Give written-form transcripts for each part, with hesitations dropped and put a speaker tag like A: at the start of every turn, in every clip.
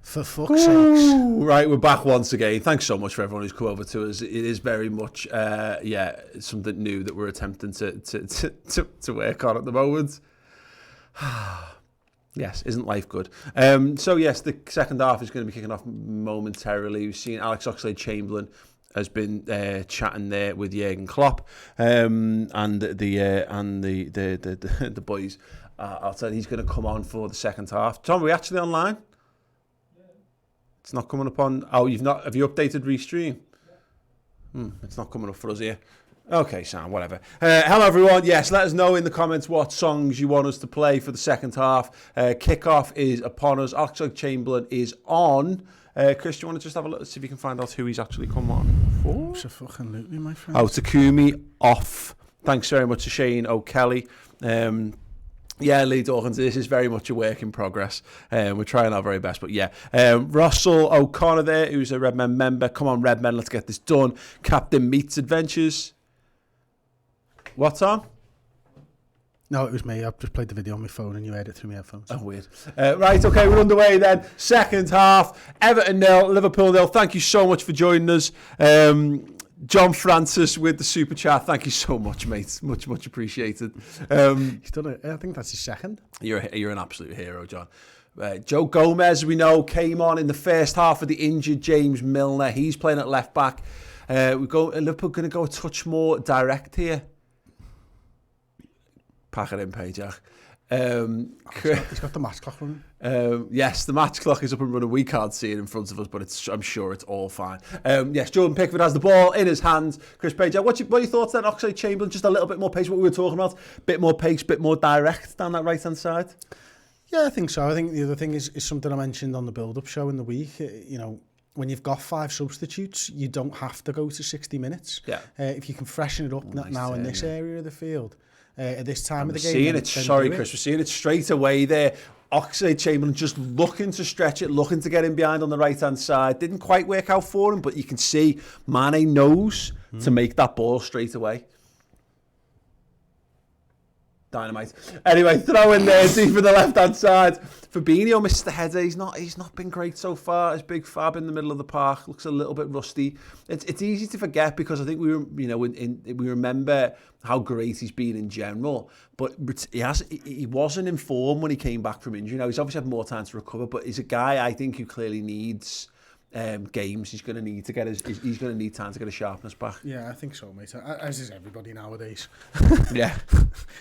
A: For fuck's sakes.
B: Right, we're back once again. Thanks so much for everyone who's come over to us. It is very much, something new that we're attempting to work on at the moment. Yes, isn't life good? So yes, the second half is going to be kicking off momentarily. We've seen Alex Oxlade-Chamberlain has been chatting there with Jurgen Klopp and the boys outside. He's going to come on for the second half. Tom, are we actually online? Yeah. It's not coming up on. Oh, you've not. Have you updated Restream? Yeah. It's not coming up for us here. Okay, Sam, whatever. Hello, everyone. Yes, let us know in the comments what songs you want us to play for the second half. Kickoff is upon us. Oxlade-Chamberlain is on. Chris, do you want to just have a look, see if you can find out who he's actually come on for?
A: Absolutely, my friend.
B: Oh, Takumi off. Thanks very much to Shane O'Kelly. Yeah, Lee Dawkins, this is very much a work in progress. We're trying our very best, but yeah. Russell O'Connor there, who's a Redmen member. Come on, Redmen, let's get this done. Captain Meets Adventures. What's on?
A: No, it was me. I've just played the video on my phone and you heard it through my headphones.
B: Oh, weird. Right, okay, we're underway then. Second half, Everton 0, Liverpool 0. Thank you so much for joining us. John Francis with the super chat. Thank you so much, mate. Much appreciated.
A: He's done it. I think that's his second.
B: You're an absolute hero, John. Joe Gomez, we know, came on in the first half of the injured James Milner. He's playing at left back. Liverpool going to go a touch more direct here. Pack it in, Pajak.
A: He's got the match clock running.
B: Yes, the match clock is up and running. We can't see it in front of us, but I'm sure it's all fine. Yes, Jordan Pickford has the ball in his hands. Chris Pajak, what are your thoughts then? Oxlade-Chamberlain, just a little bit more pace, what we were talking about. Bit more pace, bit more direct down that right-hand side.
A: Yeah, I think so. I think the other thing is something I mentioned on the build-up show in the week. When you've got 5 substitutes, you don't have to go to 60 minutes.
B: Yeah.
A: If you can freshen it up now in this area of the field. At this time of the game.
B: We're seeing it straight away there. Oxlade-Chamberlain just looking to stretch it, looking to get in behind on the right-hand side. Didn't quite work out for him, but you can see Mane knows to make that ball straight away. Dynamite. Anyway, throw in there deep in the left-hand side. Fabinho missed the header. He's not been great so far. His big fab in the middle of the park looks a little bit rusty. It's easy to forget because I think we remember how great he's been in general, but he wasn't in form when he came back from injury. Now he's obviously had more time to recover, but he's a guy I think who clearly needs games. He's going to need time to get his sharpness back.
A: Yeah, I think so, mate. As is everybody nowadays.
B: Yeah.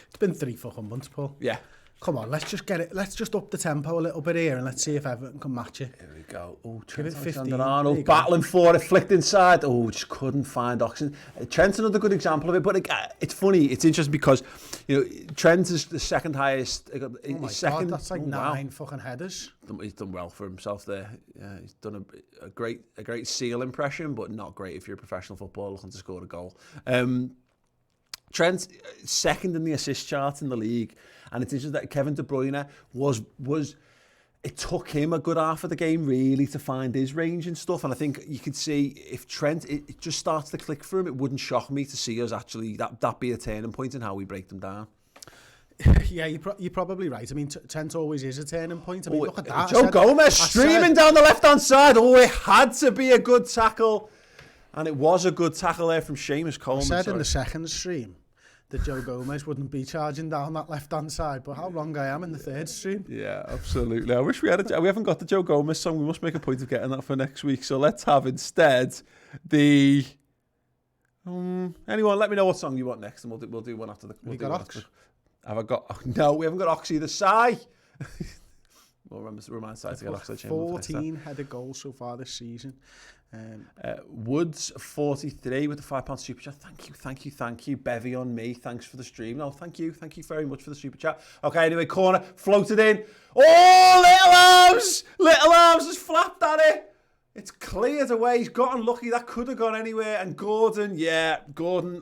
A: It's been 3 fucking months, Paul.
B: Yeah.
A: Come on, let's just get it. Let's just up the tempo a little bit here and let's see if Everton can match it.
B: Here we go. Oh,
A: Trent
B: Alexander-Arnold battling for it, flicked inside. Oh, just couldn't find Oxen. Trent's another good example of it, but it's funny. It's interesting because Trent is the second highest.
A: Oh my God, that's like 9 fucking headers.
B: He's done well for himself there. He's done a great Seal impression, but not great if you're a professional footballer looking to score a goal. Trent's second in the assist chart in the league, and it's interesting that Kevin De Bruyne was. It took him a good half of the game really to find his range and stuff, and I think you could see if Trent it just starts to click for him. It wouldn't shock me to see us actually that be a turning point in how we break them down.
A: Yeah, you're probably right. I mean, Trent always is a turning point. I mean, look at that.
B: Joe Gomez streaming down the left-hand side. Oh, it had to be a good tackle. And it was a good tackle there from Seamus Coleman.
A: I said in the second stream that Joe Gomez wouldn't be charging down that left-hand side, but how wrong I am in the third stream.
B: Yeah, absolutely. I wish we haven't got the Joe Gomez song. We must make a point of getting that for next week. So let's have instead the... anyone, let me know what song you want next, and we'll do one after the...
A: Have you got Ox?
B: Have I got... No, we haven't got Ox either. Sigh! We'll remind Sigh to get Oxlade-Chamberlain.
A: 14 headed goals so far this season.
B: Woods 43 with the £5 super chat. Thank you. Bevy on me. Thanks for the stream. No, thank you very much for the super chat. Okay, anyway, corner floated in. Oh, Little Arms has flapped at it. It's cleared away. He's got unlucky. That could have gone anywhere. And Gordon,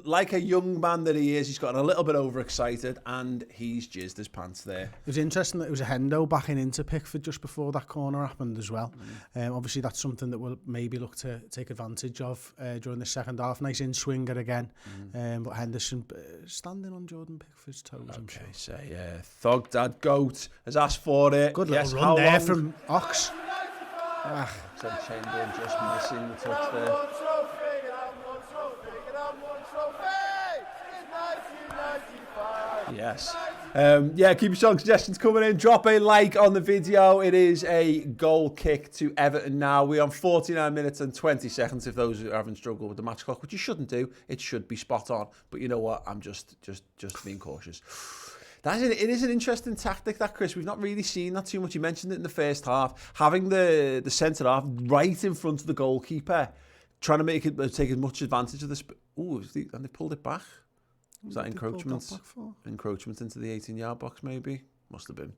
B: like a young man that he is, he's gotten a little bit overexcited and he's jizzed his pants there.
A: It was interesting that it was a Hendo backing into Pickford just before that corner happened as well. Obviously, that's something that we'll maybe look to take advantage of during the second half. Nice in-swinger again. But Henderson standing on Jordan Pickford's toes, I'm sure.
B: So, Thug Dad Goat has asked for it.
A: Good little run there from Ox.
B: Chamberlain just missing the touch there. Yes. Yeah, keep your strong suggestions coming in. Drop a like on the video. It is a goal kick to Everton now. We're on 49 minutes and 20 seconds if those who haven't struggled with the match clock, which you shouldn't do. It should be spot on. But you know what? I'm just being cautious. It is an interesting tactic, that, Chris. We've not really seen that too much. You mentioned it in the first half. Having the centre half right in front of the goalkeeper, trying to take as much advantage of this. Ooh, and they pulled it back. Was that encroachment? Encroachment into the 18-yard box, maybe? Must have been.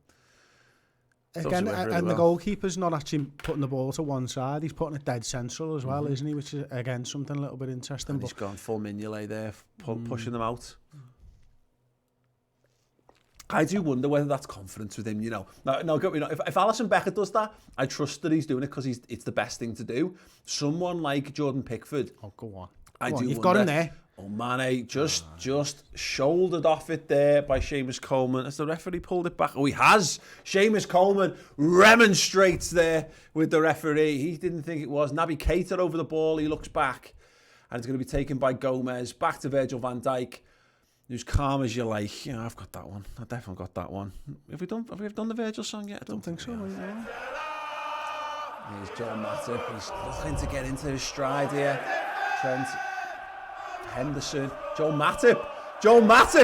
A: Again, and the goalkeeper's not actually putting the ball to one side. He's putting it dead central as well, isn't he? Which is, again, something a little bit interesting.
B: And he's gone full Mignolet there, pushing them out. I do wonder whether that's confidence with him, you know. No, if Alison Becker does that, I trust that he's doing it because it's the best thing to do. Someone like Jordan Pickford.
A: Oh, go on.
B: You've
A: got him there.
B: Oh, Mane just shouldered off it there by Seamus Coleman. Has the referee pulled it back? Oh, he has. Seamus Coleman remonstrates there with the referee. He didn't think it was. Naby Keita over the ball. He looks back. And it's going to be taken by Gomez. Back to Virgil van Dijk. Who's calm as you like. Yeah, I've got that one. I definitely got that one. Have we done the Virgil song yet? I don't think so. Yeah. Here's John Matip. He's looking to get into his stride here. Trent. Henderson. Joe Matip.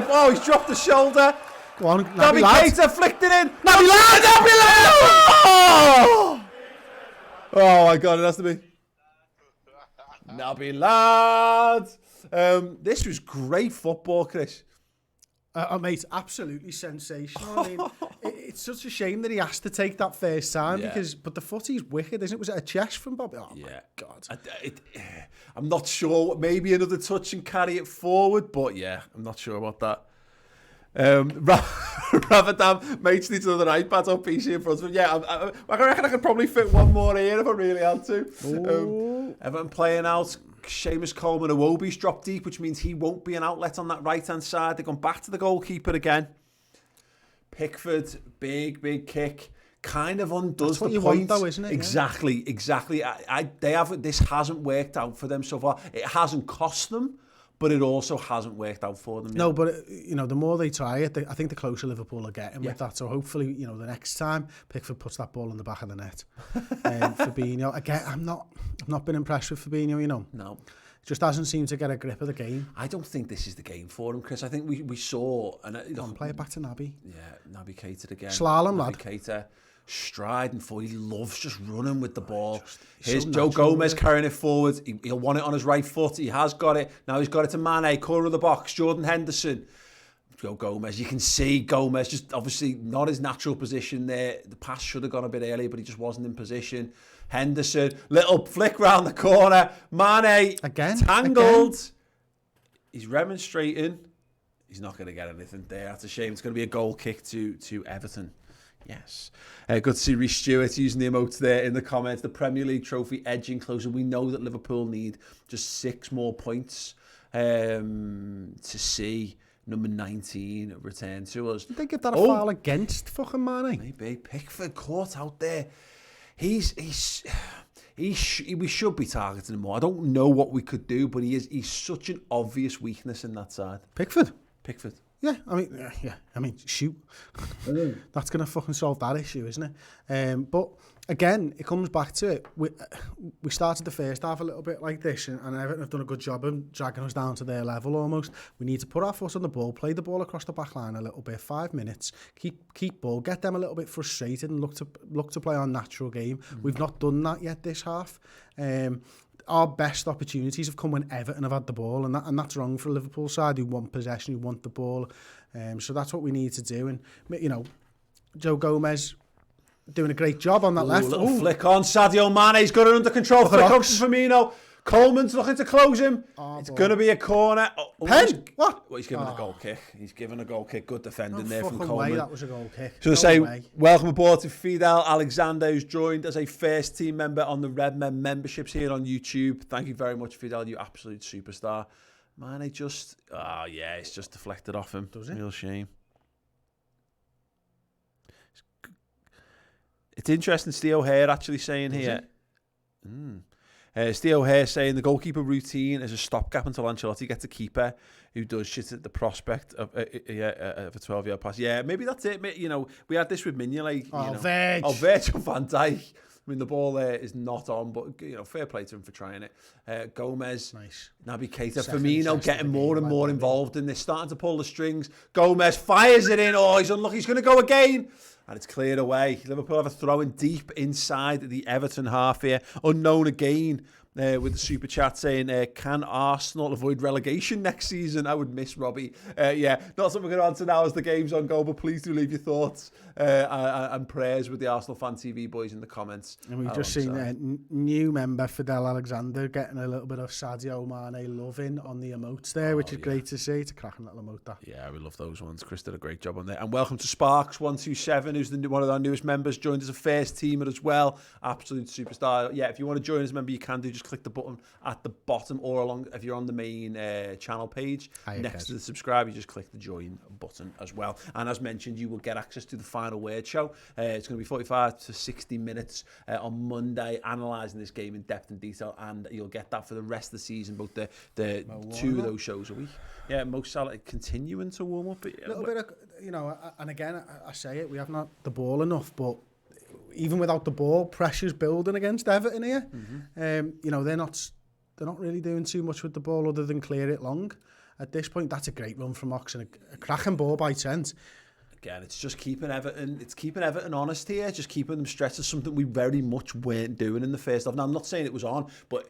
B: Oh, he's dropped the shoulder.
A: Go on,
B: Naby Keita flicked it in. Naby Lad! Oh my God, it has to be. Naby Lad. This was great football, Chris.
A: Mate, absolutely sensational. I mean, it's such a shame that he has to take that first time but the footy's wicked, isn't it? Was it a chest from Bobby? Oh, yeah. My God.
B: I'm not sure. Maybe another touch and carry it forward, but yeah, I'm not sure about that. Rather than mates needs another iPad on PC in front of him. Yeah, I reckon I could probably fit one more here if I really had to. Everton playing out. Seamus Coleman, Iwobi's dropped deep, which means he won't be an outlet on that right-hand side. They've gone back to the goalkeeper again. Pickford, big kick. Kind of undoes the point. That's what you want,
A: though, isn't it?
B: Exactly. This hasn't worked out for them so far. It hasn't cost them, but it also hasn't worked out for them yet.
A: No, but the more they try it, I think the closer Liverpool are getting with that. So hopefully, the next time Pickford puts that ball in the back of the net. Fabinho, again, I've not been impressed with Fabinho.
B: No.
A: Just hasn't seemed to get a grip of the game.
B: I don't think this is the game for him, Chris. I think we saw...
A: play it back to Naby.
B: Yeah, Naby Keita again.
A: Slalom, lad.
B: Naby Keita, striding forward. He loves just running with the ball. Here's Joe Gomez carrying it forward. He'll want it on his right foot. He has got it. Now he's got it to Mane, corner of the box. Jordan Henderson. Joe Gomez. You can see Gomez just obviously not his natural position there. The pass should have gone a bit earlier, but he just wasn't in position. Henderson, little flick round the corner. Mane, tangled. He's remonstrating. He's not going to get anything there. That's a shame. It's going to be a goal kick to Everton. Yes. Good to see Rhys Stewart using the emotes there in the comments. The Premier League trophy edging closer. We know that Liverpool need just 6 more points to see number 19 return to us.
A: Did they give that a foul against fucking Mane?
B: Maybe. Pickford caught out there. We should be targeting him more. I don't know what we could do, but he's such an obvious weakness in that side.
A: Pickford.
B: Yeah,
A: I mean, shoot. That's going to fucking solve that issue, isn't it? But again, it comes back to it. We started the first half a little bit like this, and Everton have done a good job of dragging us down to their level almost. We need to put our foot on the ball, play the ball across the back line a little bit, 5 minutes, keep ball, get them a little bit frustrated and look to play our natural game. We've not done that yet this half. Our best opportunities have come when Everton have had the ball, and that's wrong for a Liverpool side who want possession, who want the ball. So that's what we need to do. And Joe Gomez doing a great job on that left.
B: Little flick on Sadio Mane. He's got it under control. Flick on to Firmino. Coleman's looking to close him. It's going to be a corner.
A: Pen? What?
B: Well, he's given a goal kick. Good defending there from Coleman.
A: Way that was a goal kick.
B: So welcome aboard to Fidel Alexander, who's joined as a first team member on the Redmen memberships here on YouTube. Thank you very much, Fidel. You absolute superstar. Man, it's just deflected off him.
A: Does it?
B: Real shame. It's interesting, Steve O'Hare actually saying here, Steve O'Hare saying the goalkeeper routine is a stopgap until Ancelotti gets a keeper who does shit at the prospect of a 12-yard pass. Yeah, maybe that's it. You know, we had this with Mignolet. Virgil van Dijk. I mean, the ball there is not on, but, you know, fair play to him for trying it. Gomez,
A: nice.
B: Naby Keita, Firmino getting more and more involved in this, starting to pull the strings. Gomez fires it in. Oh, he's unlucky. He's going to go again. And it's cleared away. Liverpool have a throw in deep inside the Everton half here. Unknown again. With the super chat saying, can Arsenal avoid relegation next season? I would miss Robbie. Yeah, not something we're going to answer now as the game's on go, but please do leave your thoughts and prayers with the Arsenal Fan TV boys in the comments.
A: And we've just seen a new member, Fidel Alexander, getting a little bit of Sadio Mane loving on the emotes there, which is great to see. It's a cracking little emote, that.
B: Yeah, we love those ones. Chris did a great job on there. And welcome to Sparks127, who's one of our newest members, joined as a first teamer as well. Absolute superstar. Yeah, if you want to join as a member, you can do. Just click the button at the bottom or along if you're on the main channel page next to the subscribe, you just click the join button as well. And as mentioned, you will get access to the Final Word show. It's going to be 45 to 60 minutes on Monday, analysing this game in depth and detail, and you'll get that for the rest of the season, both the two of those shows a week. Yeah, Mo Salah continuing to warm up.
A: A little bit of, you know, and again, I say it, we have not the ball enough, but even without the ball, pressure's building against Everton here. You know, they're not really doing too much with the ball other than clear it long. At this point, that's a great run from Ox and a cracking ball by Trent.
B: Again, it's just keeping Everton. It's keeping Everton honest here. Just keeping them stressed. Is something we very much weren't doing in the first half. Now, I'm not saying it was on, but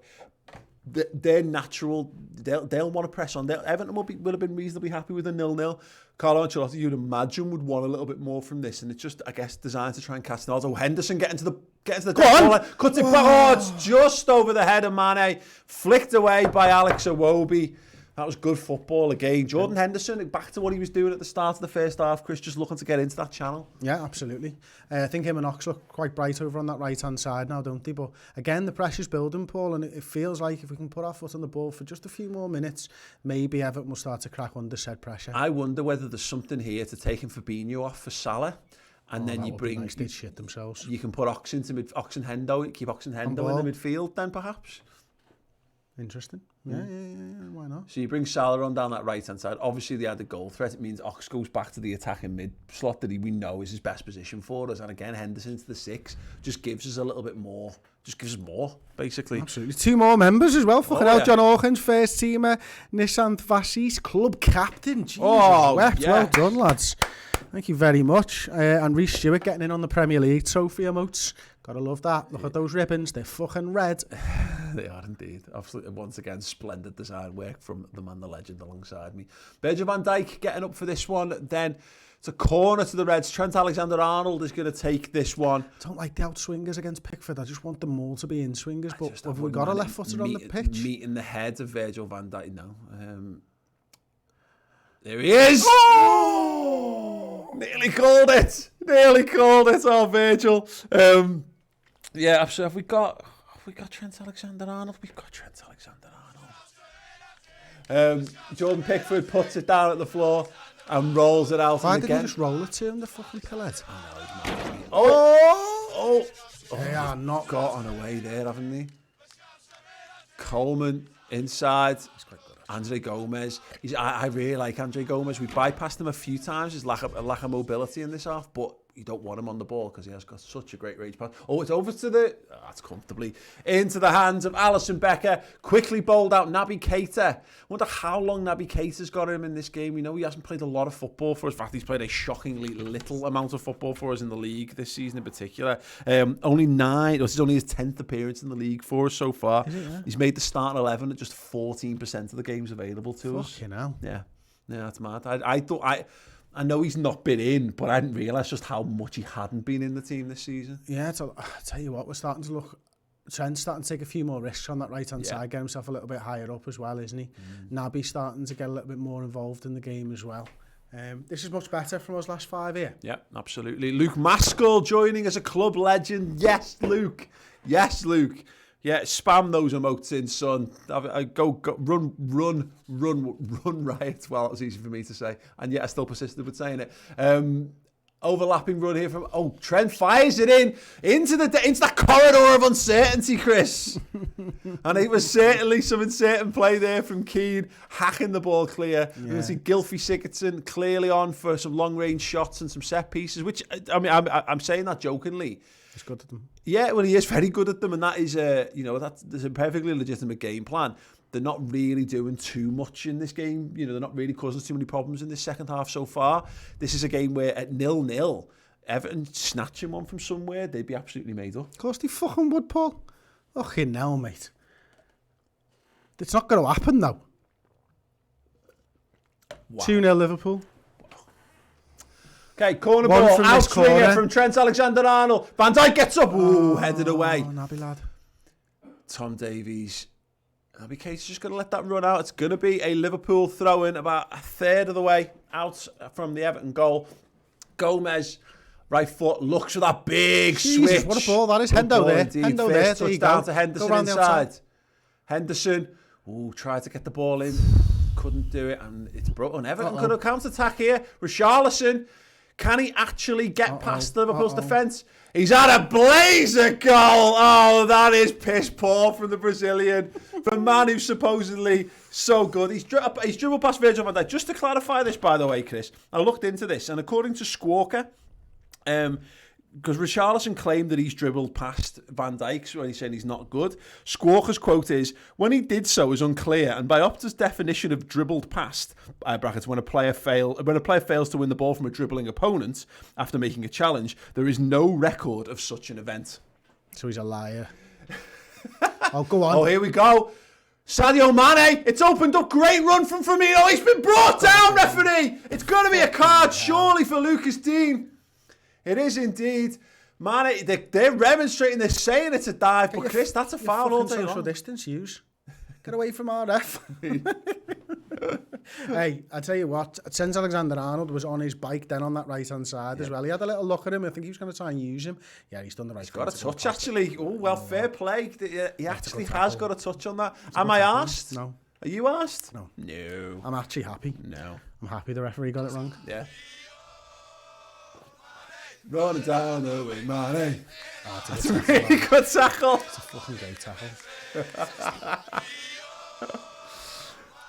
B: they're natural. They'll want to press on. Everton will have been reasonably happy with a 0-0. Carlo Ancelotti, you'd imagine, would want a little bit more from this, and it's just, I guess, designed to try and catch the odds. Oh, Henderson getting to the ball, cuts it back. Oh, it's just over the head of Mane, flicked away by Alex Iwobi. That was good football again. Jordan Henderson, back to what he was doing at the start of the first half, Chris, just looking to get into that channel.
A: Yeah, absolutely. I think him and Ox look quite bright over on that right-hand side now, don't they? But again, the pressure's building, Paul, and it feels like if we can put our foot on the ball for just a few more minutes, maybe Everton will start to crack under said pressure.
B: I wonder whether there's something here to taking Fabinho off for Salah. And then you bring...
A: Nice. They'd shit themselves.
B: You can put Ox into Ox and Hendo, keep Ox and Hendo in the midfield then, perhaps.
A: Interesting. Yeah, why not?
B: So you bring Salah on down that right-hand side. Obviously, they had the goal threat. It means Ox goes back to the attacking mid slot that we know is his best position for us. And again, Henderson to the 6 just gives us a little bit more. Just gives us more, basically.
A: Absolutely. 2 more members as well. Fucking hell, John Hawkins, first teamer. Nissan Vasis, club captain. Jesus, well done, lads. Thank you very much. And Reece Stewart getting in on the Premier League trophy emotes. Gotta love that. Look at those ribbons. They're fucking red.
B: They are indeed. Absolutely. Once again, splendid design work from the man, the legend alongside me. Virgil van Dijk getting up for this one. Then it's a corner to the Reds. Trent Alexander-Arnold is going to take this one.
A: I don't like the out-swingers against Pickford. I just want them all to be in-swingers. But have we got a left-footer on the pitch?
B: Meeting the head of Virgil van Dijk. No. There he is!
A: Oh!
B: Nearly called it. Oh, Virgil. Yeah, absolutely. Have we got Trent Alexander-Arnold? We've got Trent Alexander-Arnold. Jordan Pickford puts it down at the floor and rolls it out.
A: Why did he just roll it to him, the fucking Pillet?
B: I know, he's mad. Oh!
A: They are not
B: got on away there, haven't they? Coleman inside. He's quite good. Andre Gomez. I really like Andre Gomez. We bypassed him a few times. His lack of mobility in this half, but you don't want him on the ball because he has got such a great range pass. Oh, it's over to that's comfortably into the hands of Alisson Becker. Quickly bowled out Naby Keita. Wonder how long Naby Keita's got him in this game. We know he hasn't played a lot of football for us. In fact, he's played a shockingly little amount of football for us in the league this season in particular. Only 9. This is only his 10th appearance in the league for us so far.
A: Is it, yeah?
B: He's made the starting 11 at just 14% of the games available to us.
A: Fucking hell.
B: Yeah, that's mad. I know he's not been in, but I didn't realise just how much he hadn't been in the team this season.
A: Yeah, I'll tell you what, we're starting to look... Trent's starting to take a few more risks on that right-hand side, get himself a little bit higher up as well, isn't he? Naby's starting to get a little bit more involved in the game as well. This is much better from us last 5 here.
B: Yeah, absolutely. Luke Maskell joining as a club legend. Yes, Luke. Yeah, spam those emotes in, son. Go run riot. Well, it was easy for me to say, and yet I still persisted with saying it. overlapping run here from... Oh, Trent fires it into that corridor of uncertainty, Chris. And it was certainly some uncertain play there from Keane, hacking the ball clear. Yeah. And you see Gylfi Sigurdsson clearly on for some long-range shots and some set pieces, which, I mean, I'm saying that jokingly.
A: He's good at them.
B: Yeah, well, he is very good at them, and that is, there's a perfectly legitimate game plan. They're not really doing too much in this game. You know, they're not really causing too many problems in this second half so far. This is a game where at 0-0, Everton snatching one from somewhere, they'd be absolutely made up.
A: Of course they fucking would, Paul. Fucking hell, mate. It's not going to happen, though. Wow. 2-0 Liverpool.
B: Okay, corner ball, outswinger from Trent Alexander-Arnold. Van Dijk gets up. Ooh, headed away.
A: Naby lad.
B: Tom Davies. Naby Keita's just going to let that run out. It's going to be a Liverpool throw-in about a third of the way out from the Everton goal. Gomez, right foot, looks for that big switch.
A: What a ball that is. Hendo there. Hendo there.
B: Touch down to Henderson inside. Henderson, tried to get the ball in. Couldn't do it, and it's broken. Everton could have counter-attack here. Richarlison, can he actually get past Liverpool's defence? He's had a blazer goal. Oh, that is piss poor from the Brazilian. The man who's supposedly so good. He's dribbled past Virgil van Dijk. Just to clarify this, by the way, Chris, I looked into this, and according to Squawka, because Richarlison claimed that he's dribbled past Van Dijk, so he's saying he's not good. Squawka's quote is, when he did so is unclear, and by Opta's definition of dribbled past, brackets, when a player fails to win the ball from a dribbling opponent after making a challenge, there is no record of such an event.
A: So he's a liar. Oh, go on.
B: Oh, here we go. Sadio Mane, it's opened up, great run from Firmino, he's been brought down, referee! It's got to be a card, surely, for Lucas Dean. It is indeed. Mane, they're remonstrating, they're saying it's a dive, but Chris, that's a foul all day long.
A: Social distance, use. Get away from our ref. Hey, I tell you what, Trent Alexander-Arnold was on his bike then on that right-hand side as well. He had a little look at him. I think he was going to try and use him. Yeah, he's done the right thing.
B: He's got a touch, actually. Oh, well, fair play. He actually has got a touch on that. Am I arsed?
A: No.
B: Are you arsed?
A: No.
B: No.
A: I'm actually happy.
B: No.
A: I'm happy the referee got it wrong.
B: Yeah. Running down the wing, Mane. That's a really good tackle.
A: It's a fucking great tackle.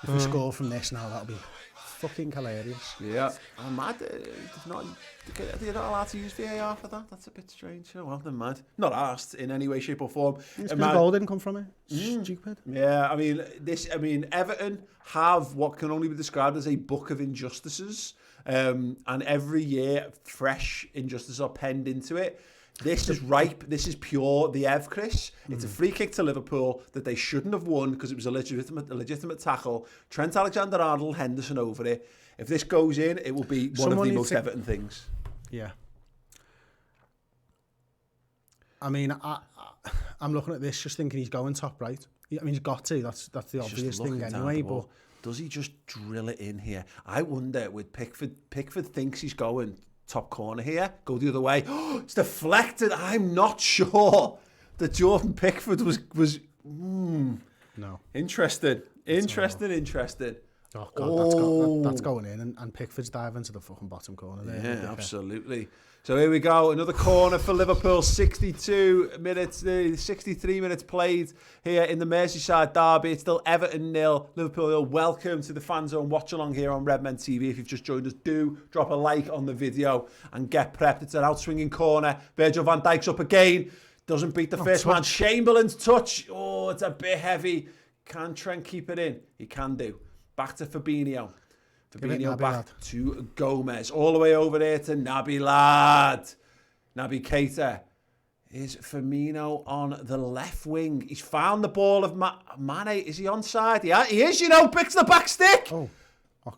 A: If we score from this now, that'll be fucking hilarious.
B: Yeah. I'm mad. They're not allowed to use VAR for that. That's a bit strange. Oh, well, they're mad. Not asked in any way, shape or form.
A: It's the goal didn't come from it. Stupid.
B: Yeah, I mean, Everton have what can only be described as a book of injustices. And every year, fresh injustices are penned into it. This is ripe. This is pure. The Ev, Chris. It's a free kick to Liverpool that they shouldn't have won because it was a legitimate tackle. Trent Alexander-Arnold, Henderson over it. If this goes in, it will be one of the most Everton things.
A: Yeah. I mean, I'm looking at this just thinking he's going top right. I mean, he's got to. That's the obvious thing anyway. But
B: does he just drill it in here? I wonder with Pickford. Pickford thinks he's going top corner here. Go the other way. It's deflected. I'm not sure that Jordan Pickford was.
A: No.
B: Interesting.
A: Oh God, that's going in, and Pickford's diving to the fucking bottom corner there.
B: Yeah, absolutely. So here we go, another corner for Liverpool. 63 minutes played here in the Merseyside Derby. It's still Everton 0, Liverpool 0. Welcome to the Fan Zone watch along here on Redmen TV. If you've just joined us, do drop a like on the video and get prepped. It's an outswinging corner. Virgil van Dijk's up again. Doesn't beat the first man. Chamberlain's touch. Oh, it's a bit heavy. Can Trent keep it in? He can do. Back to Fabinho. Fabinho back to Gomez. All the way over there to Naby lad. Naby Keita. Is Firmino on the left wing. He's found the ball of Mane. Is he onside? Yeah, he is, picks the back stick.
A: Oh,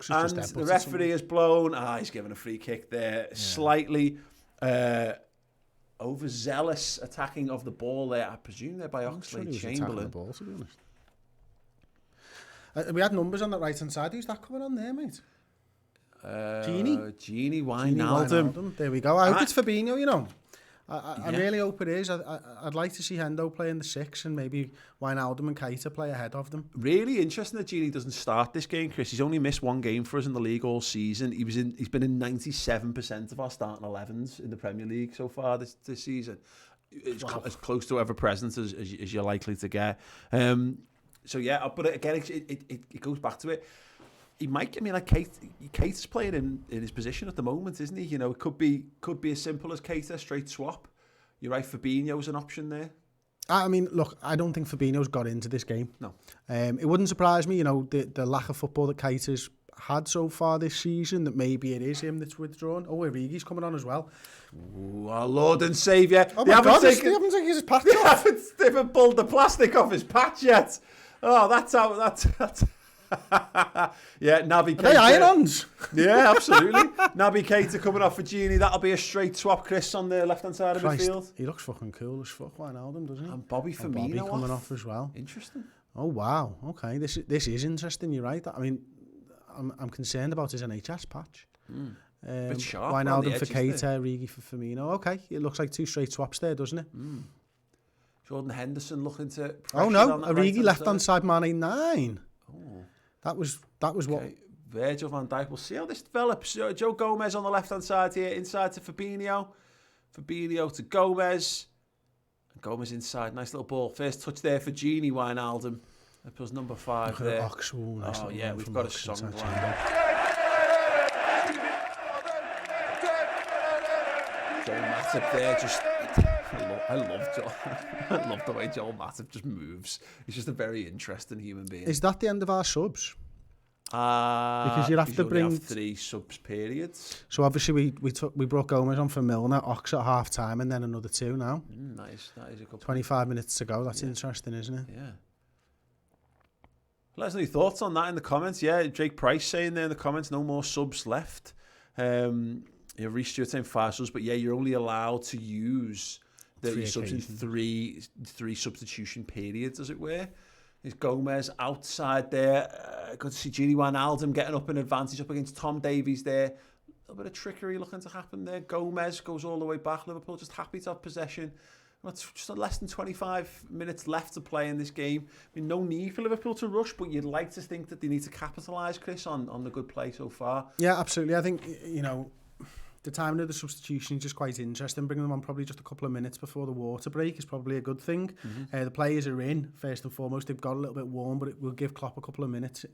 B: and the referee has blown. He's given a free kick there. Yeah. Slightly overzealous attacking of the ball there. I presume they're by Oxlade-Chamberlain.
A: The ball, to be honest. We had numbers on that right-hand side. Who's that coming on there, mate? Genie
B: Wijnaldum.
A: There we go. I hope it's Fabinho, I really hope it is. I'd like to see Hendo play in the 6 and maybe Wijnaldum and Keita play ahead of them.
B: Really interesting that Gini doesn't start this game, Chris. He's only missed one game for us in the league all season. He's been in 97% of our starting 11s in the Premier League so far this season. It's as close to ever present as you're likely to get. So yeah, but again, it goes back to it. He might. I mean, like Keita's playing in his position at the moment, isn't he? You know, it could be as simple as Keita straight swap. You're right. Fabinho's an option there.
A: I mean, look, I don't think Fabinho's got into this game.
B: No.
A: It wouldn't surprise me, you know, the lack of football that Keita's had so far this season, that maybe it is him that's withdrawn. Oh, Origi's coming on as well.
B: Ooh, our Lord and Saviour.
A: Oh my God, they haven't taken his patch off.
B: They haven't pulled the plastic off his patch yet. Oh, that's yeah, Naby Keita.
A: Are they iron-ons?
B: Yeah, absolutely. Naby Keita coming off for Gini. That'll be a straight swap, Chris, on the left-hand side of midfield.
A: He looks fucking cool as fuck, Wijnaldum, doesn't he?
B: And Bobby Firmino
A: coming off as well.
B: Interesting.
A: Oh, wow. Okay, this is interesting, you're right. I mean, I'm concerned about his NHS patch.
B: Bit sharp
A: Wijnaldum for Keita, Origi for Firmino. Okay, it looks like 2 straight swaps there, doesn't it?
B: Jordan Henderson looking to...
A: Oh, no, Origi left-hand side, Mane 9. Oh. That was what...
B: Virgil van Dijk. We'll see how this develops. Joe Gomez on the left-hand side here, inside to Fabinho. Fabinho to Gomez. And Gomez inside. Nice little ball. First touch there for Gini Wijnaldum. That was number 5 there.
A: Nice
B: yeah, we've got a song lined up. Joel Matip there, just... I love Joel. I love the way Joel Matip just moves. He's just a very interesting human being.
A: Is that the end of our subs?
B: Because
A: you'd have to bring...
B: have 3 subs periods.
A: So obviously we brought Gomez on for Milner, Ox at half time, and then another 2 now.
B: Nice. That is a couple.
A: 25 minutes to go. That's interesting, isn't it?
B: Yeah. Let us know your thoughts on that in the comments. Yeah, Jake Price saying there in the comments, no more subs left. Reece Stewart saying 5 subs, but yeah, you're only allowed to use the subs in 3 substitution periods, as it were. Is Gomez outside there? Good to see Gini Wijnaldum getting up in advantage up against Tom Davies there. A little bit of trickery looking to happen there. Gomez goes all the way back. Liverpool just happy to have possession. Well, it's just less than 25 minutes left to play in this game. I mean, no need for Liverpool to rush, but you'd like to think that they need to capitalise, Chris, on the good play so far.
A: Yeah, absolutely. I think, you know, the timing of the substitution is just quite interesting. Bringing them on probably just a couple of minutes before the water break is probably a good thing. The players are in, first and foremost. They've got a little bit warm, but it will give Klopp a couple of minutes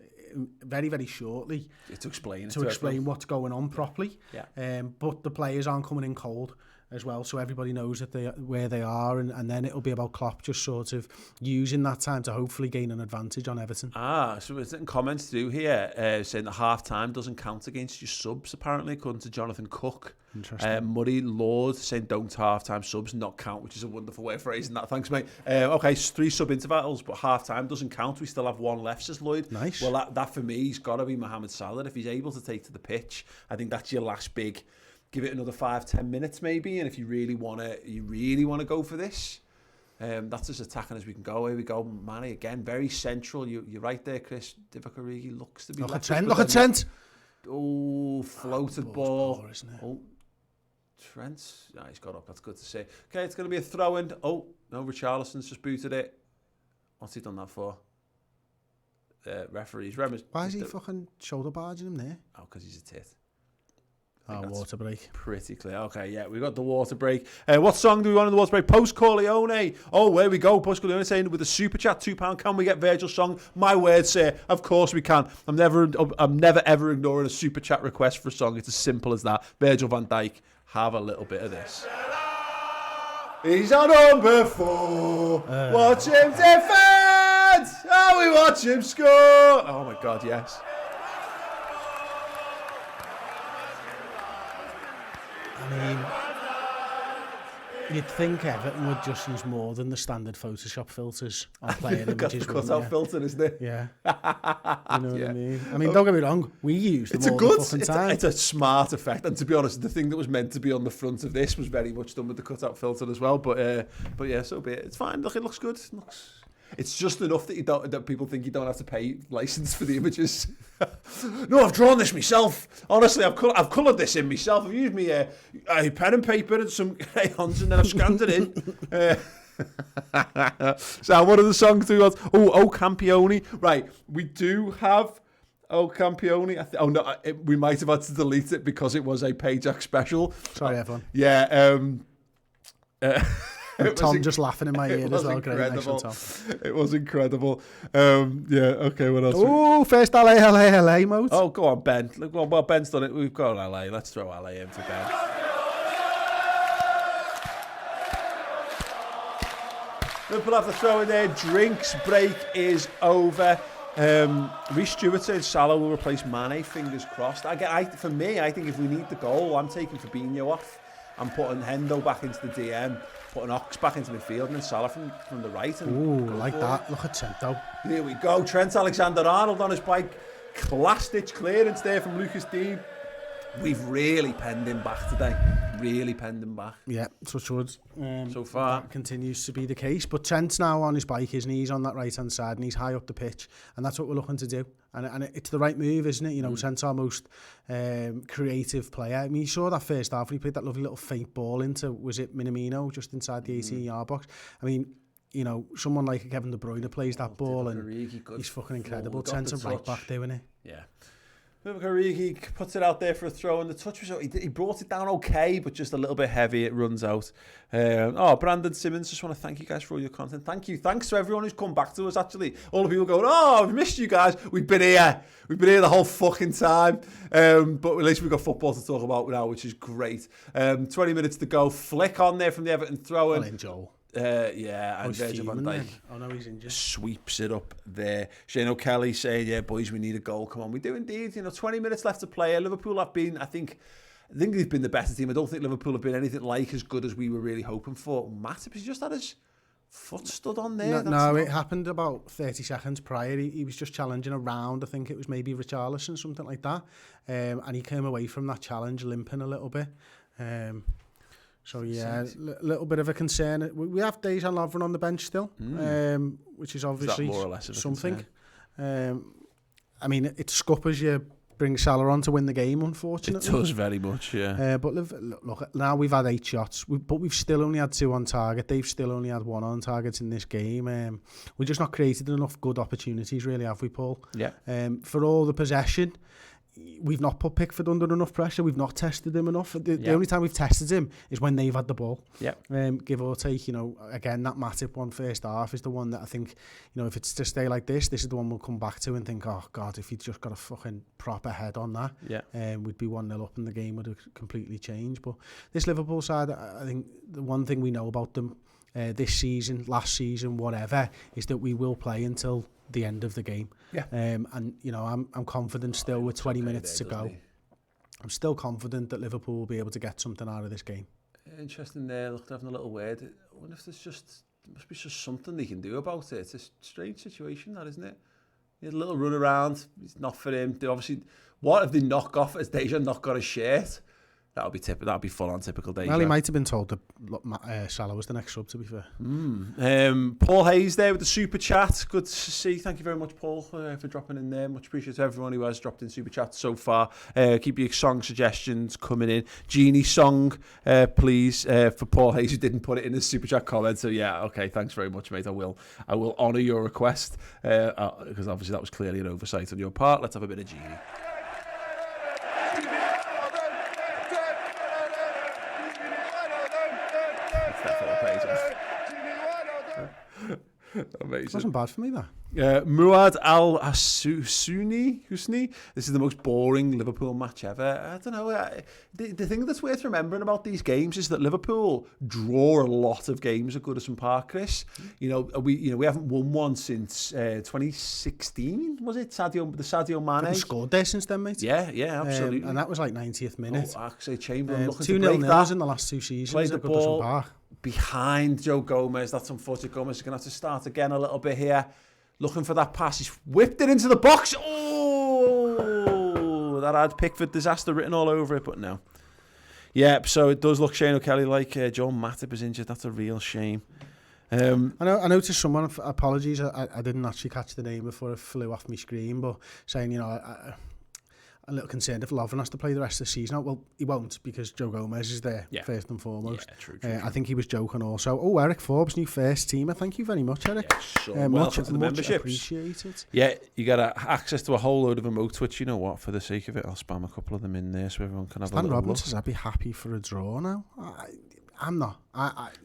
A: very, very shortly
B: to explain
A: what's going on properly.
B: Yeah.
A: But the players aren't coming in cold as well, so everybody knows that where they are, and then it'll be about Klopp just sort of using that time to hopefully gain an advantage on Everton.
B: So there's comments through here saying that half-time doesn't count against your subs, apparently, according to Jonathan Cook.
A: Interesting.
B: Murray Lord saying don't half-time subs not count, which is a wonderful way of phrasing that. Thanks, mate. Okay, 3 sub-intervals, but half-time doesn't count. We still have 1 left, says Lloyd.
A: Nice.
B: Well, that for me, he's got to be Mohamed Salah. If he's able to take to the pitch, I think that's your last big... Give it another 5-10 minutes maybe, and if you really want to go for this, that's as attacking as we can go. Here we go, Mane again, very central. You're right there, Chris. Divock Origi looks to be.
A: Look at Trent.
B: Oh, floated ball,
A: isn't it?
B: Oh, Trent. Yeah, he's got up. That's good to see. Okay, it's going to be a throw in. Oh no, Richarlison's just booted it. What's he done that for? Referees.
A: Why is he fucking shoulder barging him there?
B: Oh, because he's a tit.
A: Water break.
B: Pretty clear. Okay, yeah, we got the water break. What song do we want in the water break? Post Corleone. Oh, there we go. Post Corleone saying with a super chat, £2. Can we get Virgil's song? My word, sir. Of course we can. I'm never ever ignoring a super chat request for a song. It's as simple as that. Virgil van Dijk, have a little bit of this. He's on number 4. Watch him defend. Oh, we watch him score. Oh my God, yes.
A: I mean, you'd think Everton would just use more than the standard Photoshop filters on playing images.
B: Got the cutout filter, isn't it?
A: Yeah. You know what I mean? I mean, don't get me wrong, we use them all the fucking time.
B: It's a smart effect, and to be honest, the thing that was meant to be on the front of this was very much done with the cutout filter as well. But yeah, so be it. It's fine. Look, it looks good. It's just enough that people think you don't have to pay license for the images. No, I've drawn this myself. Honestly, I've coloured this in myself. I've used a pen and paper and some crayons, and then I've scanned it in. So what are the songs we got? Oh, Campione. Right, we do have O Campione. We might have had to delete it because it was a Payjack special.
A: Sorry, everyone.
B: Yeah.
A: Tom just laughing in my ear as well.
B: Incredible. It was incredible. Okay, what else?
A: Oh, first LA mode.
B: Oh, go on, Ben. Look, well, Ben's done it. We've got LA. Let's throw LA in for Ben. Liverpool have to throw in there. Drinks break is over. Reece Stewart said Salah will replace Mane. Fingers crossed. For me, I think if we need the goal, I'm taking Fabinho off. I'm putting Hendo back into the DM, putting Ox back into midfield, and then Salah from the right.
A: Ooh, like that. Look at Trento.
B: Here we go. Trent Alexander-Arnold on his bike. Class-stitch clearance there from Lucas Dean. We've really penned him back today. Really penned him back.
A: Yeah, touch wood.
B: So far.
A: That continues to be the case. But Trent's now on his bike, isn't he? He's on that right-hand side and he's high up the pitch. And that's what we're looking to do. And it's the right move, isn't it? You know, Trent's our most creative player. I mean, you saw that first half when he played that lovely little feint ball into, was it Minamino, just inside the 18-yard box? I mean, you know, someone like Kevin De Bruyne plays that ball and he's fucking incredible. Trent's a right back there, isn't he?
B: Yeah. He puts it out there for a throw, and the touch was he brought it down okay, but just a little bit heavy. It runs out. Brandon Simmons, just want to thank you guys for all your content. Thank you. Thanks to everyone who's come back to us. Actually, all the people going, oh, I've missed you guys. We've been here the whole fucking time. But at least we've got football to talk about now, which is great. 20 minutes to go. Flick on there from the Everton throw-in.
A: Well in, Joel.
B: And Virgil van Dijk
A: no, he's injured.
B: Sweeps it up there. Shane O'Kelly saying, yeah, boys, we need a goal. Come on, we do indeed. 20 minutes left to play. Liverpool have been, I think they've been the better team. I don't think Liverpool have been anything like as good as we were really hoping for. Matip has just had his foot stood on there.
A: No, it happened about 30 seconds prior. He was just challenging around. I think it was maybe Richarlison, something like that. And he came away from that challenge limping a little bit. So yeah, a little bit of a concern. We have Dejan Lovren on the bench still, which is obviously
B: more or less of
A: something. I mean, it scuppers you bring Salah on to win the game, unfortunately.
B: It does very much, yeah.
A: But look, now we've had 8 shots, but we've still only had 2 on target. They've still only had 1 on target in this game. We've just not created enough good opportunities, really, have we, Paul?
B: Yeah.
A: For all the possession, we've not put Pickford under enough pressure. We've not tested him enough. The only time we've tested him is when they've had the ball.
B: Yeah.
A: Give or take, again, that Matip one first half is the one that I think, if it's to stay like this is the one we'll come back to and think, oh God, if he'd just got a fucking proper head on that, we'd be 1-0 up and the game would have completely changed. But this Liverpool side, I think the one thing we know about them this season, last season, whatever, is that we will play until the end of the game.
B: Yeah.
A: And I'm confident still with 20 minutes to go. I'm still confident that Liverpool will be able to get something out of this game.
B: Interesting there. Look, having a little word. I wonder if there must be just something they can do about it. It's a strange situation, that, isn't it? He had a little run around. It's not for him. They obviously, what if they knock off as Dejan not got a shirt? That'll be full on typical Dejan.
A: Well, he might have been told that Salah was the next sub, to be fair.
B: Paul Hayes there with the super chat. Good to see. Thank you very much, Paul, for dropping in there. Much appreciated to everyone who has dropped in super chat so far. Keep your song suggestions coming in. Genie song, please, for Paul Hayes, who didn't put it in his super chat comment. So yeah, okay, thanks very much, mate. I will honour your request because obviously that was clearly an oversight on your part. Let's have a bit of Genie. Amazing.
A: It wasn't bad for me, that.
B: Muad Al-Husni. This is the most boring Liverpool match ever. I don't know. The thing that's worth remembering about these games is that Liverpool draw a lot of games at Goodison Park, Chris. We haven't won one since 2016, was it? The Sadio Mane.
A: Haven't scored there since then, mate.
B: Yeah, absolutely.
A: And that was like 90th minute.
B: Actually, Chamberlain looking
A: 2-0
B: to break that.
A: in the last 2 seasons.
B: Played the ball
A: Park.
B: Behind Joe Gomez. That's unfortunate. Gomez is going to have to start again a little bit here. Looking for that pass. He's whipped it into the box. Oh, that had Pickford disaster written all over it, but no. Yeah, so it does look Shane O'Kelly like Joel Matip is injured. That's a real shame.
A: I noticed someone, apologies, I didn't actually catch the name before it flew off my screen, but saying, you know, a little concerned if Lovren has to play the rest of the season. Well, he won't because Joe Gomez is there, first and foremost.
B: Yeah, true.
A: I think he was joking also. Oh, Eric Forbes, new first teamer. Thank you very much, Eric.
B: Yeah, welcome to the memberships.
A: Appreciated.
B: Yeah, you got access to a whole load of emotes, which, you know what, for the sake of it, I'll spam a couple of them in there so everyone can have a little
A: Robbins
B: look.
A: says, I'd be happy for a draw now. I'm not.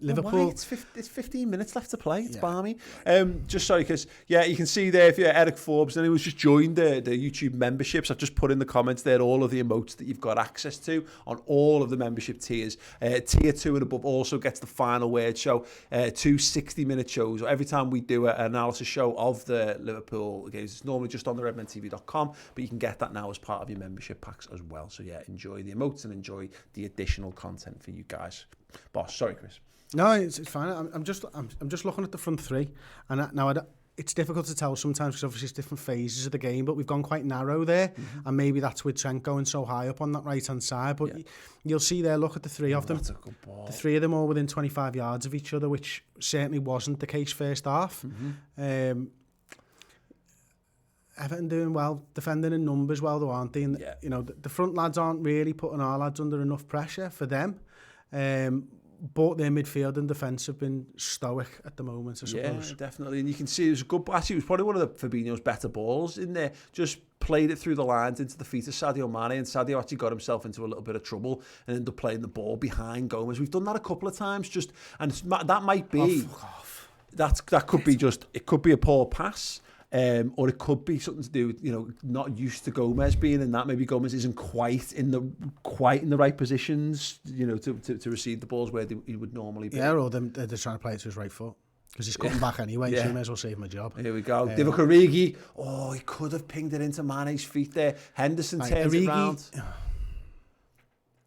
A: Liverpool.
B: Why? It's 15 minutes left to play. It's balmy. Just sorry, because you can see there if you're Eric Forbes, and he was just joined the YouTube memberships. I've just put in the comments there all of the emotes that you've got access to on all of the membership tiers. Tier 2 and above also gets the final word show. 2 60-minute shows. Every time we do an analysis show of the Liverpool games, it's normally just on the redmentv.com, but you can get that now as part of your membership packs as well. So enjoy the emotes and enjoy the additional content for you guys. Boss, sorry, Chris.
A: No, it's fine. I'm just looking at the front three, and now it's difficult to tell sometimes because obviously it's different phases of the game, but we've gone quite narrow there, and maybe that's with Trent going so high up on that right hand side. But you'll see there. Look at the three of them.
B: That's a good ball.
A: The three of them all within 25 yards of each other, which certainly wasn't the case first half. Everton doing well, defending in numbers well, though, aren't they? And you know, the front lads aren't really putting our lads under enough pressure for them. But their midfield and defence have been stoic at the moment, I suppose.
B: Yeah, definitely. And you can see it was a good... Actually, it was probably one of the Fabinho's better balls in there. Just played it through the lines into the feet of Sadio Mane, and Sadio actually got himself into a little bit of trouble and ended up playing the ball behind Gomez. We've done that a couple of times, and that might be... Oh, fuck off. That could be just... It could be a poor pass. Or it could be something to do with, you know, not used to Gomez being in that. Maybe Gomez isn't quite in the right positions, you know, to receive the balls where he would normally be.
A: Yeah, or they're trying to play it to his right foot because he's coming back anyway, so he may as well save my job.
B: Here we go. Divock Origi. Oh, he could have pinged it into Mane's feet there. Henderson turns it round.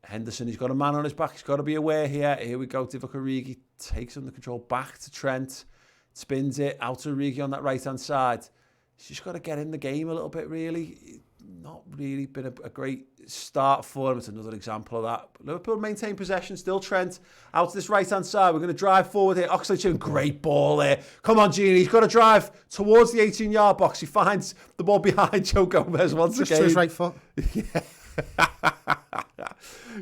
B: Henderson, he's got a man on his back. He's got to be aware here. Here we go. Divock Origi takes under control back to Trent. Spins it out to Origi on that right-hand side. He's just got to get in the game a little bit, really. Not really been a great start for him. It's another example of that. But Liverpool maintain possession. Still Trent out to this right-hand side. We're going to drive forward here. Oxlade, great ball there. Come on, Gini. He's got to drive towards the 18-yard box. He finds the ball behind Joe Gomez once again.
A: Just to his right foot.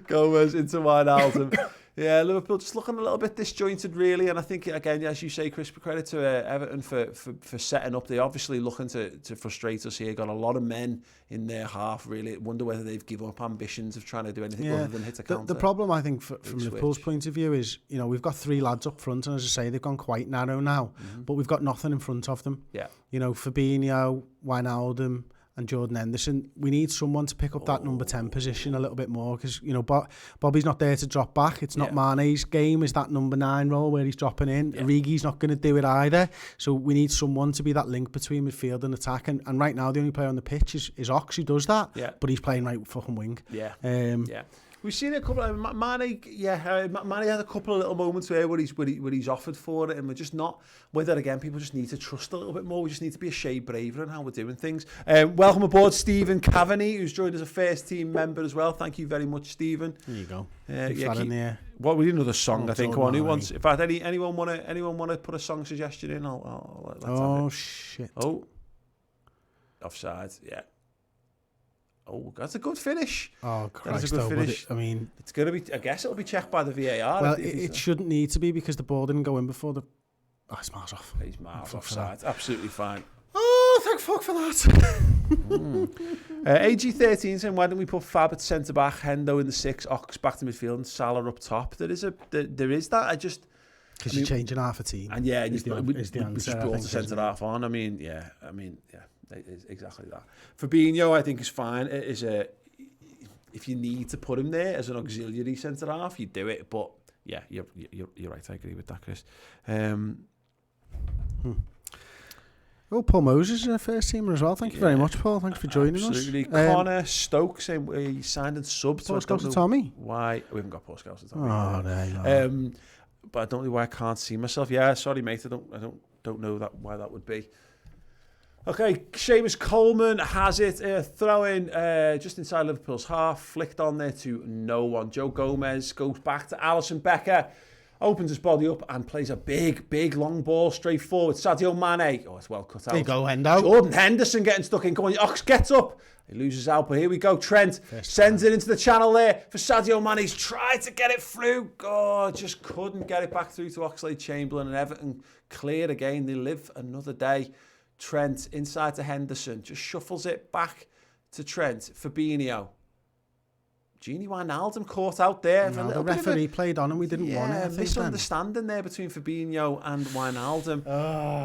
B: Gomez into Wijnaldum. Yeah, Liverpool just looking a little bit disjointed, really. And I think, again, as you say, Chris, credit to Everton for setting up. They're obviously looking to frustrate us here. Got a lot of men in their half, really. Wonder whether they've given up ambitions of trying to do anything other than hit a counter.
A: The problem, I think, from Liverpool's point of view is, you know, we've got three lads up front, and as I say, they've gone quite narrow now, but we've got nothing in front of them. Yeah. You know, Fabinho, Wijnaldum, and Jordan Henderson, we need someone to pick up that number 10 position a little bit more because, you know, Bobby's not there to drop back. It's not Mane's game, is that number 9 role where he's dropping in. Origi's not going to do it either. So we need someone to be that link between midfield and attack. And right now, the only player on the pitch is Ox, who does that, but he's playing right fucking wing. We've seen a couple of Mane had a couple of little moments where he's offered for it, and we're just not. Whether again, people just need to trust a little bit more. We just need to be a shade braver in how we're doing things. Welcome aboard, Stephen Cavaney, who's joined as a first team member as well. Thank you very much, Stephen. There you go.
B: What we need another song, I think. Come on, who wants? In fact, anyone want to put a song suggestion in? Let's have it.
A: Shit.
B: Oh, offside. Yeah. Oh, that's a good finish.
A: Oh, Christ,
B: that's a good finish.
A: I mean,
B: it's going to be. I guess it'll be checked by the VAR.
A: Well, it shouldn't need to be because the ball didn't go in before the. Oh, it's miles off.
B: He's miles offside. Absolutely fine.
A: Oh, thank fuck for that.
B: AG13 saying, why don't we put Fab at centre back, Hendo in the 6, Ox back to midfield, and Salah up top? There is that.
A: Because you're changing half a team.
B: And yeah, we just brought the centre half on. I mean, it's exactly that. Fabinho, I think, is fine. It is if you need to put him there as an auxiliary centre half, you do it. But yeah, you're right. I agree with that, Chris.
A: Oh, Paul Moses is a first teamer as well. Thank you very much, Paul. Thanks for joining us.
B: Absolutely. Connor Stokes saying he signed and subbed.
A: Paul Scholes and Tommy.
B: Why we haven't got Paul Scholes and Tommy?
A: Oh, there you go.
B: But I don't know why I can't see myself. Yeah, sorry, mate. I don't know why that would be. Okay, Seamus Coleman has it. Throwing just inside Liverpool's half. Flicked on there to no one. Joe Gomez goes back to Alisson Becker. opens his body up and plays a big long ball straight forward. Sadio Mane, oh, it's well cut out.
A: There you go, Hendo.
B: Jordan Henderson getting stuck in. Come on, Ox, get up. He loses out, but here we go. Trent sends it into the channel there for Sadio Mane. He's tried to get it through. God, just couldn't get it back through to Oxlade-Chamberlain, and Everton cleared again. They live another day. Trent inside to Henderson, just shuffles it back to Trent. Fabinho. Gini Wijnaldum caught out there.
A: No, the referee played on and we didn't want it.
B: Yeah, misunderstanding there between Fabinho and Wijnaldum.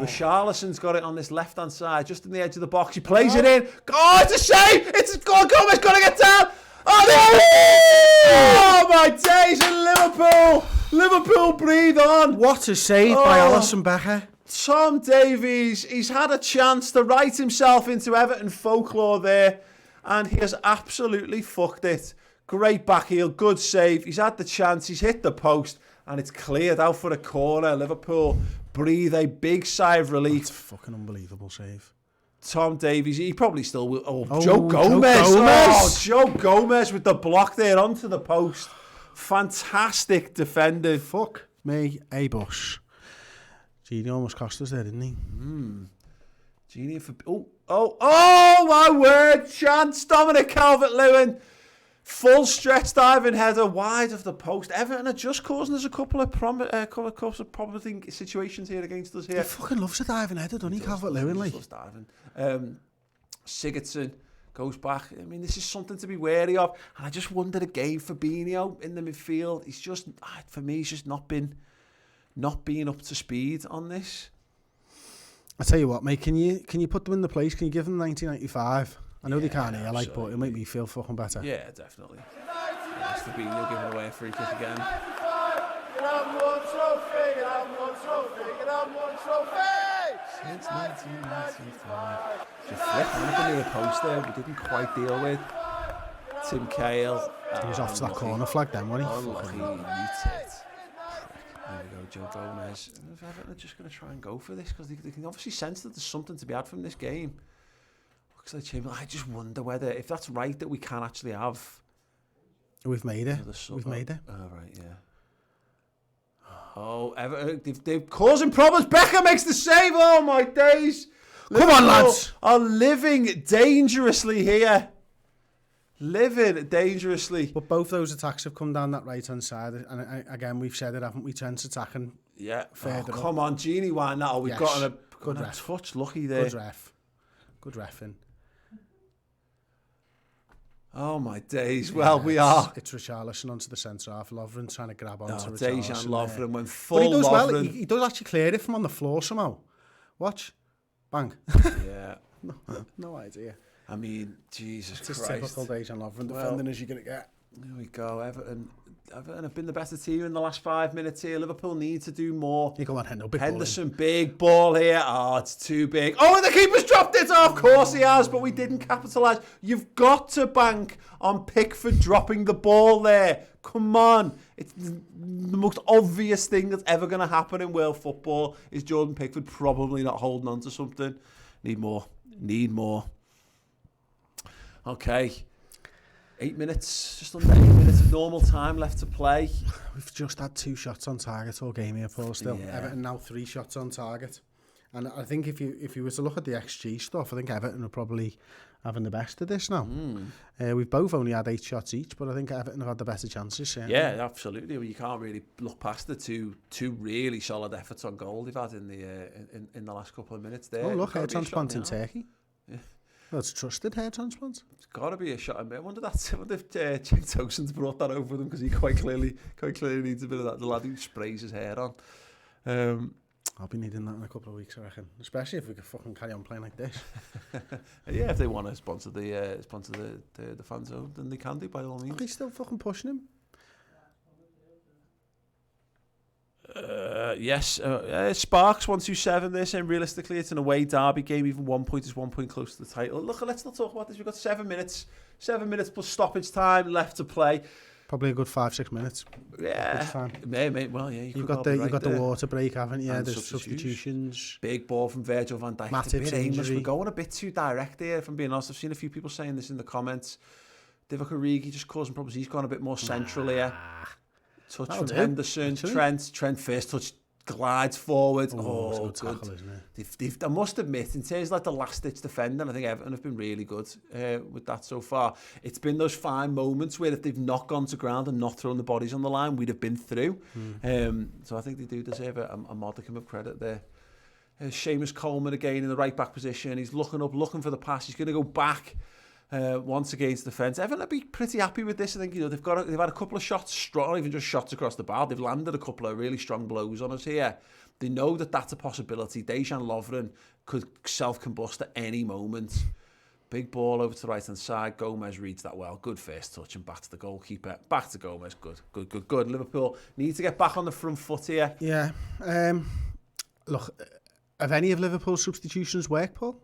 B: Richarlison's got it on this left-hand side, just in the edge of the box. He plays it in. Oh, it's a save! It's Gomez got to get down! Oh my days in Liverpool! Liverpool breathe on.
A: What a save by Alisson Becker.
B: Tom Davies, he's had a chance to write himself into Everton folklore there, and he has absolutely fucked it. Great back heel, good save. He's had the chance, he's hit the post, and it's cleared out for a corner. Liverpool breathe a big sigh of relief.
A: That's a fucking unbelievable save.
B: Tom Davies, he probably still will.
A: Oh,
B: Joe Gomez. Oh, Joe Gomez with the block there onto the post. Fantastic defending.
A: Fuck me, a bush. Gini almost cost us there, didn't he?
B: Gini for... Oh, my word. Chance. Dominic Calvert-Lewin. Full stretch diving header wide of the post. Everton are just causing us a couple of promising situations here against us here.
A: He fucking loves a diving header, doesn't he, Calvert-Lewin?
B: He loves diving. Sigurdsson goes back. I mean, this is something to be wary of. And I just wondered again, Fabinho in the midfield. He's just, for me, he's just not being up to speed on this.
A: I tell you what, mate, can you put them in the place? Can you give them 1995? I know they can't hear, like, but it'll make me feel fucking better.
B: Yeah, definitely. It's Fabinho giving away a free kick again. Since 1995. Just flip on the near post there, we didn't quite deal with. Tim Cahill.
A: He was off to that corner flag then, wasn't he?
B: Unlucky, muted. There we go, Joe Gomez. Everton are just going to try and go for this because they can obviously sense that there's something to be had from this game. I just wonder whether, if that's right, that we can actually have...
A: We've made it. We've made it.
B: Oh, right, yeah. Oh, Everton, they're causing problems. Becker makes the save. Oh, my days.
A: Come on, lads.
B: Are living dangerously here. Living dangerously.
A: But both those attacks have come down that right-hand side. And again, we've said it, haven't we? Trent's attacking.
B: Yeah.
A: Further
B: come on, Gini, why not? We've got a
A: good ref.
B: Touch lucky there.
A: Good reffing.
B: Oh my days! Well, we are.
A: It's Richarlison onto the centre half. Lovren trying to grab onto Richarlison.
B: Dejan Lovren went full.
A: But he does
B: Lovren.
A: well. He does actually clear it from on the floor somehow. Watch, bang.
B: Yeah.
A: No idea.
B: I mean, Jesus Christ.
A: It's a typical Dejan Lovren defending as you're gonna get.
B: Here we go. Everton have been the better team in the last 5 minutes here. Liverpool need to do more.
A: You go on, Hendo.
B: Henderson, big ball here. Oh, it's too big. Oh, and the keeper's dropped it. Oh, of course he has, but we didn't capitalise. You've got to bank on Pickford dropping the ball there. Come on. It's the most obvious thing that's ever going to happen in world football is Jordan Pickford probably not holding on to something. Need more. Okay. 8 minutes, just under 8 minutes of normal time left to play.
A: We've just had 2 shots on target all game here, Paul, still.
B: Yeah.
A: Everton now 3 shots on target. And I think if you were to look at the XG stuff, I think Everton are probably having the best of this now. We've both only had 8 shots each, but I think Everton have had the better chances.
B: Yeah, absolutely. Well, you can't really look past the two really solid efforts on goal they've had in the last couple of minutes there.
A: Oh, look, hair transplant in Turkey.
B: Yeah.
A: Well, it's trusted hair transplant.
B: It's got to be a shot. I wonder if Cenk Tosun's brought that over with him because he quite clearly needs a bit of that. The lad who sprays his hair on.
A: I'll be needing that in a couple of weeks, I reckon. Especially if we can fucking carry on playing like this.
B: Yeah, if they want to sponsor the fan zone, then they can do by all means.
A: Are they still fucking pushing him?
B: Yes, Sparks 127. They're saying realistically it's an away derby game. Even 1 point is 1 point close to the title. Look, let's not talk about this. We've got 7 minutes plus stoppage time left to play.
A: Probably a good 5-6 minutes.
B: Yeah, mate. Well, yeah,
A: you've got the water break, haven't you? Yeah, there's substitutions.
B: Big ball from Virgil van Dijk.
A: Matip's injury.
B: We're going a bit too direct here, if I'm being honest. I've seen a few people saying this in the comments. Divock Origi just causing problems. He's gone a bit more central here. touch from Henderson. Trent first touch glides forward.
A: Oh, good tackle, isn't it?
B: I must admit, in terms of like the last-ditch defending, I think Everton have been really good with that so far. It's been those fine moments where if they've not gone to ground and not thrown the bodies on the line, we'd have been through. So I think they do deserve a modicum of credit there. Seamus Coleman again in the right-back position. He's looking up, looking for the pass. He's going to go back once against the fence. Everton will be pretty happy with this. I think they've had a couple of shots strong, even just shots across the bar. They've landed a couple of really strong blows on us here. They know that that's a possibility. Dejan Lovren could self-combust at any moment. Big ball over to the right-hand side. Gomez reads that well. Good first touch and back to the goalkeeper. Back to Gomez. Good. Liverpool need to get back on the front foot here.
A: Yeah. Look, have any of Liverpool's substitutions worked, Paul?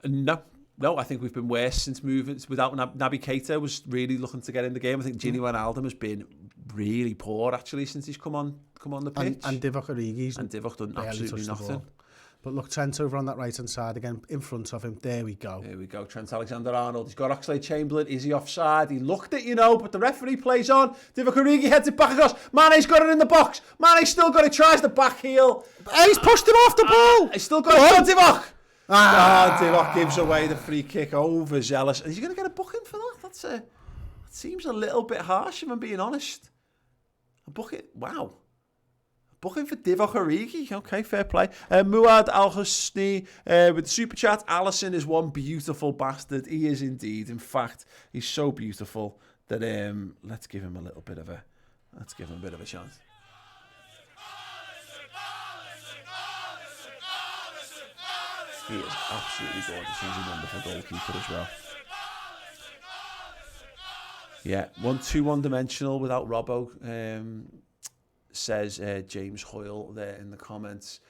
B: No, I think we've been worse since moving. Without Naby Keita was really looking to get in the game. I think Gini Wijnaldum has been really poor actually since he's come on the pitch.
A: And Divock Origi's
B: done absolutely nothing.
A: But look, Trent over on that right-hand side again, in front of him. There we go.
B: Trent Alexander-Arnold. He's got Oxlade-Chamberlain. Is he offside? He looked it, but the referee plays on. Divock Origi heads it back across. Mane's got it in the box. Mane's still got it. Tries the back heel.
A: He's pushed him off the ball.
B: He's still got it. Divock. Divock gives away the free kick. Overzealous. Is he going to get a booking for that? That seems a little bit harsh, if I'm being honest. A booking? Wow. Booking for Divock Origi. Okay, fair play. Muad Al-Husni with the super chat. Alisson is one beautiful bastard. He is indeed. In fact, he's so beautiful that let's give him a bit of a chance. He is absolutely gorgeous. He's a wonderful goalkeeper as well. Yeah, 1-2 one-dimensional without Robbo. Says James Hoyle there in the comments.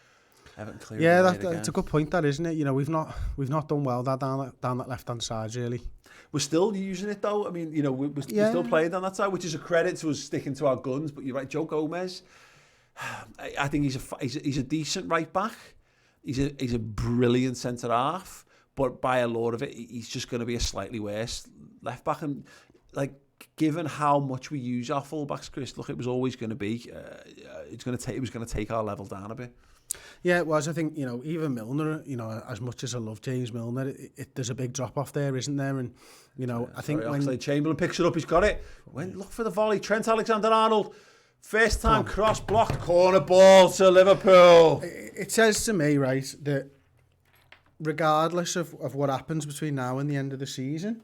A: Yeah, that's a good point, that isn't it? We've not done well down that left hand side really.
B: We're still using it though. I mean, we're still playing down that side, which is a credit to us sticking to our guns. But you're right, Joe Gomez. I think he's a decent right back. He's a brilliant centre half, but by a lot of it, he's just going to be a slightly worse left back. And given how much we use our fullbacks, Chris, look, it was always going to be. It was going to take our level down a bit.
A: Yeah, it was. I think even Milner. As much as I love James Milner, there's a big drop off there, isn't there? And I think when
B: Chamberlain picks it up, he's got it. Look for the volley. Trent Alexander-Arnold. First time cross blocked, corner ball to Liverpool.
A: It says to me, right, that regardless of what happens between now and the end of the season,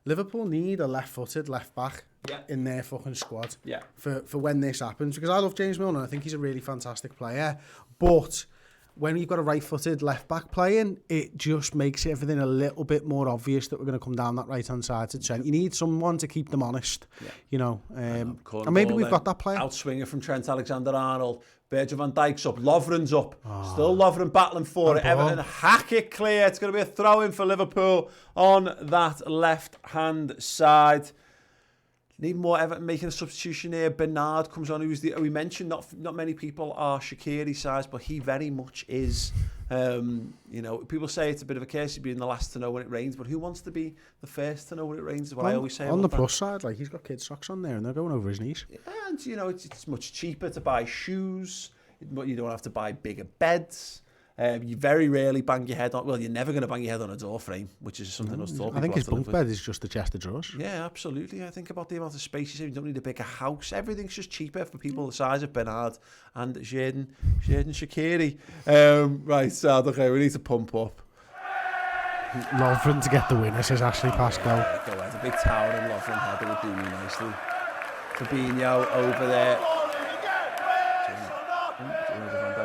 A: Liverpool need a left-footed left back in their fucking squad for when this happens. Because I love James Milner, I think he's a really fantastic player. But when you've got a right-footed left back playing, it just makes everything a little bit more obvious that we're going to come down that right-hand side to Trent. You need someone to keep them honest, and maybe we've got that player.
B: Outswinger from Trent Alexander-Arnold. Virgil van Dijk's up. Lovren's up. Still Lovren battling for it. Everton hack it clear. It's going to be a throw-in for Liverpool on that left-hand side. Need more Everton making a substitution here. Bernard comes on. We mentioned not many people are Shaqiri size, but he very much is. People say it's a bit of a case of being the last to know when it rains, but who wants to be the first to know when it rains? Is what I always say.
A: On the plus side, he's got kid socks on there and they're going over his knees.
B: Yeah, and it's much cheaper to buy shoes. You don't have to buy bigger beds. You very rarely bang your head on. Well, you're never going to bang your head on a door frame, which is something else.
A: I think his bunk bed is just the chest of drawers.
B: Yeah, absolutely. I think about the amount of space you save. You don't need a bigger house. Everything's just cheaper for people the size of Bernard and Xherdan Shaqiri. Right, so okay, we need to pump up.
A: Lovren to get the winner, says Ashley Pascal.
B: Go ahead, a big tower and Lovren header would do me nicely. Fabinho over there.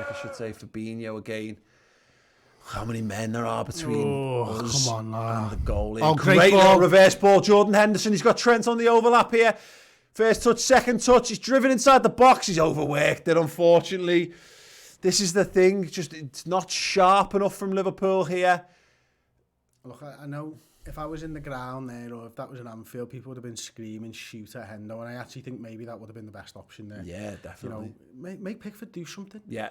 B: I should say Fabinho again. How many men there are between us and the goal. Great little reverse ball. Jordan Henderson, he's got Trent on the overlap here. First touch, second touch. He's driven inside the box. He's overworked it, unfortunately. This is the thing. It's not sharp enough from Liverpool here.
A: Look, I know if I was in the ground there, or if that was in Anfield, people would have been screaming, shoot at Hendo, and I actually think maybe that would have been the best option there.
B: Yeah, definitely.
A: Make Pickford do something.
B: Yeah,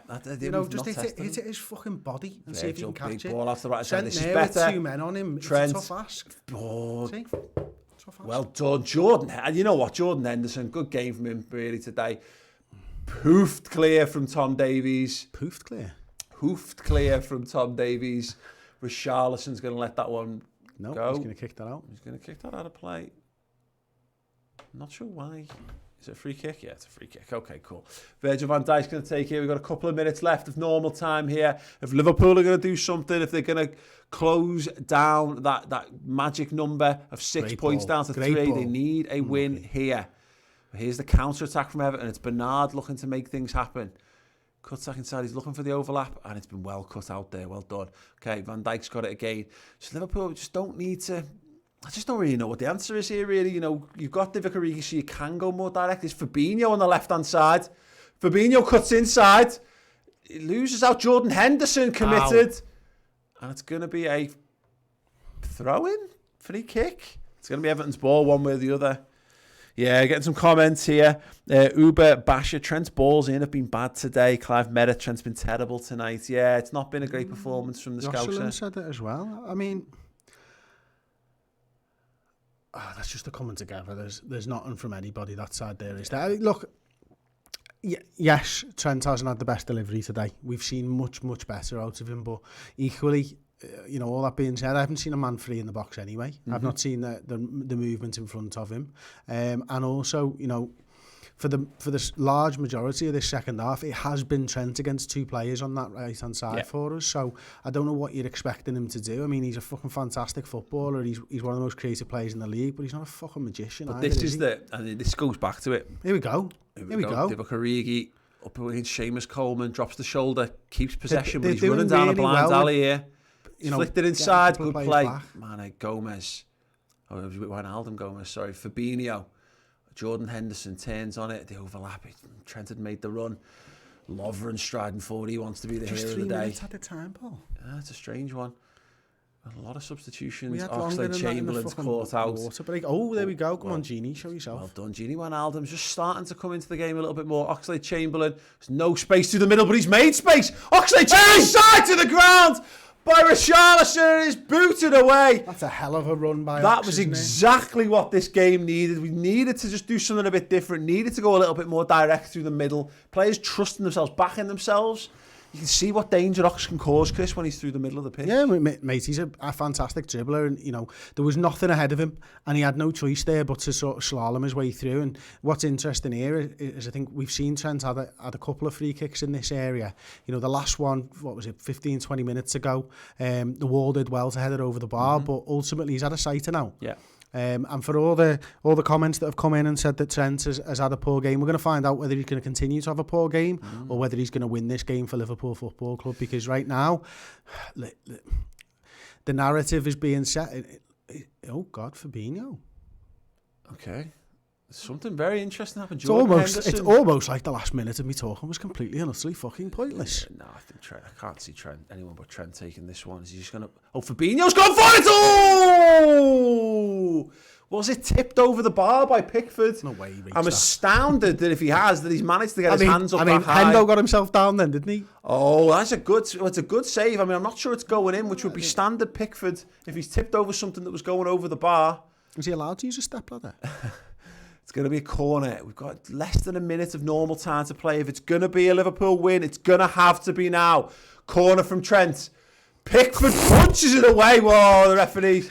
A: just hit it his fucking body and see if you can catch it.
B: Ball off the right side. This is
A: better.
B: With
A: 2 men on him.
B: Trent.
A: It's a tough ask.
B: Oh,
A: see? so fast.
B: Well done, Jordan. And you know what? Jordan Henderson, good game from him really today. Poofed clear from Tom Davies.
A: Poofed clear?
B: Hoofed clear from Tom Davies. Richarlison's going to let that one go.
A: He's going to kick that out.
B: He's going to kick that out of play. Not sure why. Is it a free kick? Yeah, it's a free kick. Okay, cool. Virgil van Dijk's going to take it. We've got a couple of minutes left of normal time here. If Liverpool are going to do something, if they're going to close down that magic number of 6 points down to 3, they need a win here. Here's the counter-attack from Everton. It's Bernard looking to make things happen. Cuts back inside. He's looking for the overlap, and it's been well cut out there. Well done. Okay, Van Dijk's got it again. So Liverpool just don't need to... I just don't really know what the answer is here, really. You know, you've got Divock Origi, so you can go more direct. It's Fabinho on the left-hand side. Fabinho cuts inside. He loses out. Jordan Henderson committed. Ow. And it's going to be a throw-in, free kick. It's going to be Everton's ball one way or the other. Yeah, getting some comments here. Uber Basher, Trent's balls in have been bad today. Clive Merritt, Trent's been terrible tonight. Yeah, it's not been a great performance from the Scouser.
A: Jocelyn said it as well. I mean... that's just a coming together. There's nothing from anybody that side there, is there? Look, yes, Trent hasn't had the best delivery today. We've seen much better out of him, but equally, you know, all that being said, I haven't seen a man free in the box anyway. I've not seen the movement in front of him, and also, you know, for the large majority of this second half, it has been Trent against 2 players on that right-hand side for us. So I don't know what you're expecting him to do. I mean, he's a fucking fantastic footballer. He's one of the most creative players in the league, but he's not a fucking magician.
B: But
A: either,
B: this is and this goes back to it.
A: Here we go. Here we go.
B: Divock Origi up against Seamus Coleman, drops the shoulder, keeps possession, but he's running down really a blind alley here. You know, flicked it inside, good play. Man, Gomez. Oh, it was Wijnaldum Gomez, sorry. Fabinho. Jordan Henderson turns on it. The overlap. Trent had made the run. Lovren striding forward. He wants to be the hero of the day.
A: Just 3 minutes at the time, Paul.
B: Yeah, it's a strange one. A lot of substitutions. Oxlade-Chamberlain's caught out.
A: Oh, there we go. Come on, Genie, show yourself.
B: Well done, Genie. Wijnaldum's just starting to come into the game a little bit more. Oxlade-Chamberlain. There's no space through the middle, but he's made space. Oxlade-Chamberlain side to the ground by Richarlison, and is booted away.
A: That's a hell of a run by
B: That was exactly what this game needed. We needed to just do something a bit different, needed to go a little bit more direct through the middle. Players trusting themselves, backing themselves. You can see what danger Ox can cause, Chris, when he's through the middle of the pitch.
A: Yeah, mate, he's a fantastic dribbler, and you know there was nothing ahead of him, and he had no choice there but to sort of slalom his way through. And what's interesting here is I think we've seen Trent had a couple of free kicks in this area. You know, the last one, what was it, 15, 20 minutes ago? The wall did well to head it over the bar, but ultimately he's had a sighter now.
B: Yeah.
A: And for all the comments that have come in and said that Trent has had a poor game, we're going to find out whether he's going to continue to have a poor game or whether he's going to win this game for Liverpool Football Club, because right now the narrative is being set. Oh God, Fabinho.
B: Okay. Something very interesting happened.
A: It's almost like the last minute of me talking was completely and utterly fucking pointless.
B: No, I think Trent. I can't see anyone but Trent taking this one. Is he just going to... Oh, Fabinho's gone for it! Oh! Was it tipped over the bar by Pickford?
A: No way he reached
B: I'm astounded that if he has, that he's managed to get his hands up that high.
A: Hendo got himself down then, didn't he?
B: Oh, it's a good save. I mean, I'm not sure it's going in, which would be standard Pickford if he's tipped over something that was going over the bar.
A: Was he allowed to use a stepladder?
B: It's going to be a corner. We've got less than a minute of normal time to play. If it's going to be a Liverpool win, it's going to have to be now. Corner from Trent. Pickford punches it away. Whoa, the referee.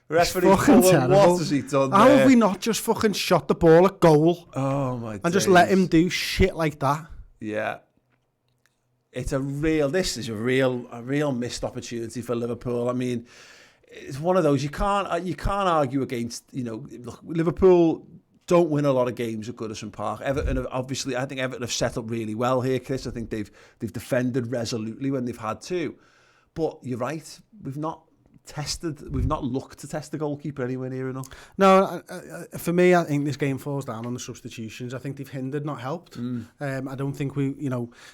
B: What has he done there?
A: How have we not just fucking shot the ball at goal?
B: Oh, my
A: And just let him do shit like that?
B: Yeah. This is a real missed opportunity for Liverpool. I mean, it's one of those you can't argue against. You know, look, Liverpool don't win a lot of games at Goodison Park. Everton, obviously, I think Everton have set up really well here, Chris. I think they've defended resolutely when they've had to. But you're right, we've not looked to test the goalkeeper anywhere near enough.
A: No, for me, I think this game falls down on the substitutions. I think they've hindered, not helped. I don't think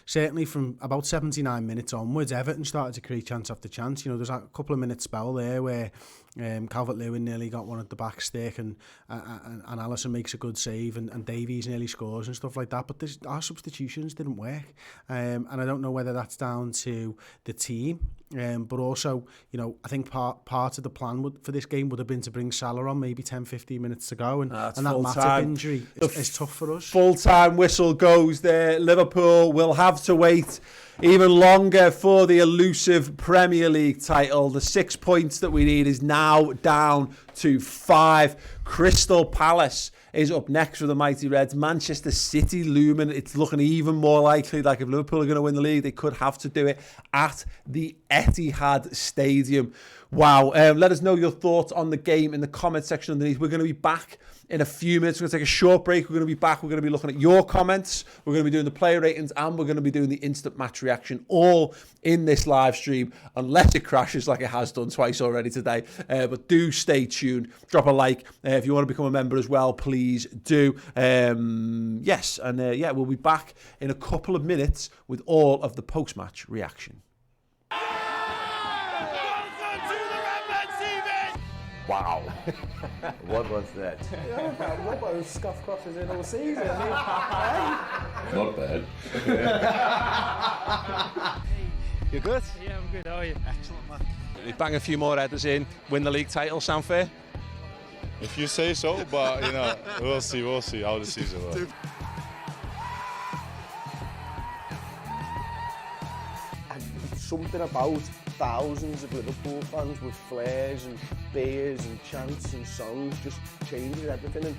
A: certainly from about 79 minutes onwards, Everton started to create chance after chance. You know, there's a couple of minutes spell there where Calvert-Lewin nearly got one at the back stick, and Alisson makes a good save, and Davies nearly scores and stuff like that. But our substitutions didn't work, and I don't know whether that's down to the team, but also, you know, I think part of the plan for this game would have been to bring Salah on maybe 10-15 minutes to go, and that Matip injury is tough for us.
B: Full-time whistle goes there. Liverpool will have to wait even longer for the elusive Premier League title. The 6 points that we need is now down to 5. Crystal Palace is up next for the mighty Reds. Manchester City looming. It's looking even more likely, like if Liverpool are going to win the league, they could have to do it at the Etihad Stadium. Wow. Let us know your thoughts on the game in the comment section underneath. We're going to be back in a few minutes. We're going to take a short break. We're going to be back. We're going to be looking at your comments. We're going to be doing the player ratings, and we're going to be doing the instant match reaction, all in this live stream, unless it crashes like it has done twice already today. But do stay tuned. Drop a like. If you want to become a member as well, please do. Yes, and yeah, we'll be back in a couple of minutes with all of the post-match reaction. Wow.
C: What was that?
A: Yeah, Robbo scuff crosses in all season.
C: Not bad.
B: You good?
D: Yeah, I'm good. How are you?
B: Excellent, man. We bang a few more headers in, win the league title. Sound fair?
E: If you say so, but you know, we'll see how the season will.
F: Something about thousands of Liverpool fans with flares and beers and chants and songs just changes everything. And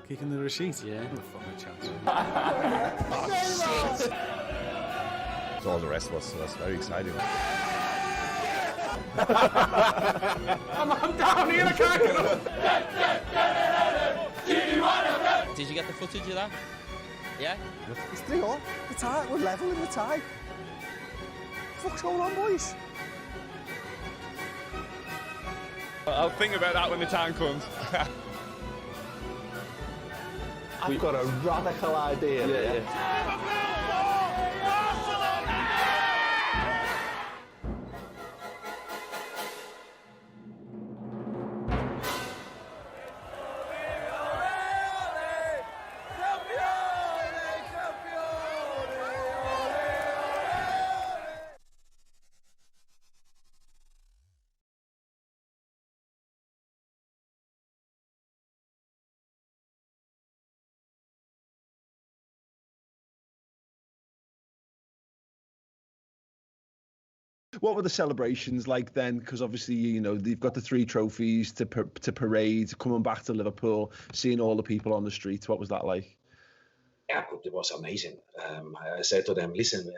A: Kicking the receipt.
D: Yeah.
A: No fucking chance.
C: So all the rest was very exciting.
B: I'm down here, I can't get up.
D: Did you get the footage of that? Yeah?
F: it's 3-all. The tie, we're level in the tie. What's going on, boys?
E: I'll think about that when the time comes.
F: I've got a radical idea. Yeah.
B: What were the celebrations like then? Because obviously, you know, they've got the 3 trophies to parade, coming back to Liverpool, seeing all the people on the streets. What was that like?
G: Yeah, it was amazing. I said to them, listen,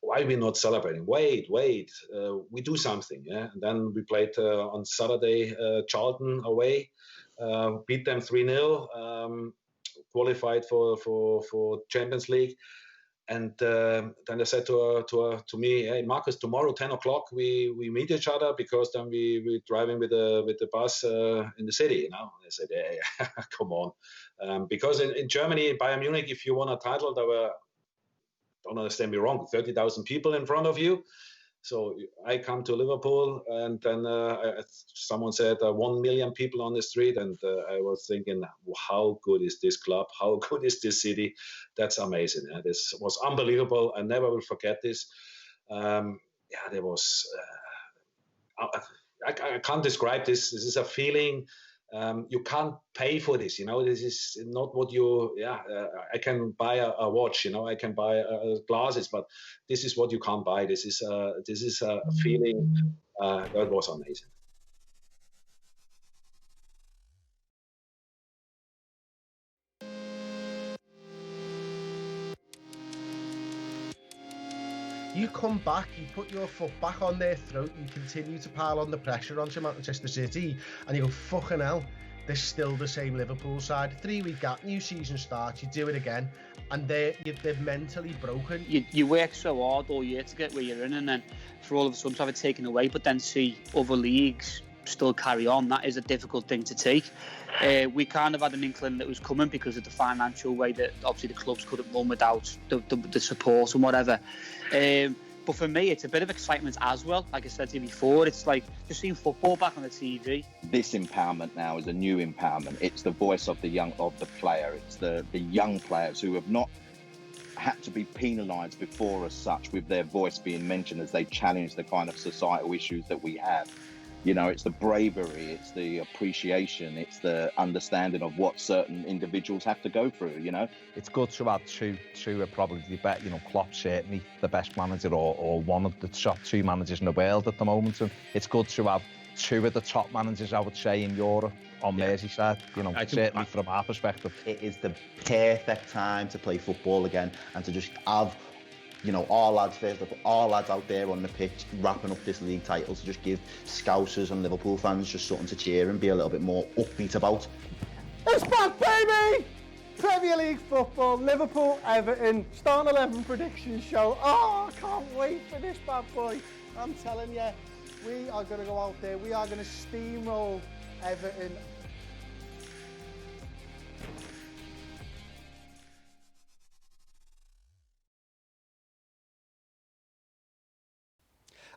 G: why are we not celebrating? Wait, we do something. Yeah, and then we played on Saturday, Charlton away, beat them 3-0, qualified for Champions League. And then they said to me, hey, Marcus, tomorrow 10 o'clock we meet each other, because then we're driving with the bus in the city. You know, and I said, hey, come on, because in Germany, Bayern Munich, if you won a title, there were, don't understand me wrong, 30,000 people in front of you. So I come to Liverpool, and then someone said 1 million people on the street, and I was thinking, how good is this club? How good is this city? That's amazing. This was unbelievable. I never will forget this. There was. I can't describe this. This is a feeling. You can't pay for this, you know. This is not what you. I can buy a watch, you know. I can buy glasses, but this is what you can't buy. This is a feeling that was amazing.
F: You come back, you put your foot back on their throat, you continue to pile on the pressure onto Manchester City, and you go, fucking hell, they're still the same Liverpool side. 3-week gap, new season starts, you do it again,
A: and they're mentally broken.
H: You work so hard all year to get where you're in, and then for all of a sudden to have it taken away, but then see other leagues still carry on, that is a difficult thing to take. We kind of had an inkling that was coming because of the financial way that obviously the clubs couldn't run without the support and whatever. But for me, it's a bit of excitement as well. Like I said to you before, it's like just seeing football back on the TV.
I: This empowerment now is a new empowerment. It's the voice of the player. It's the young players who have not had to be penalised before as such, with their voice being mentioned as they challenge the kind of societal issues that we have. You know, it's the bravery, it's the appreciation, it's the understanding of what certain individuals have to go through, you know.
J: It's good to have two are probably the best, you know, Klopp's certainly the best manager or one of the top 2 managers in the world at the moment. And it's good to have 2 of the top managers, I would say, in Europe on Merseyside, you know, certainly from our perspective.
K: It is the perfect time to play football again and to just have, you know, our lads out there on the pitch wrapping up this league title, to just give Scousers and Liverpool fans just something to cheer and be a little bit more upbeat about.
F: It's back, baby! Premier League football, Liverpool, Everton, starting 11 prediction show. Oh, I can't wait for this bad boy. I'm telling you, we are going to go out there, we are going to steamroll Everton.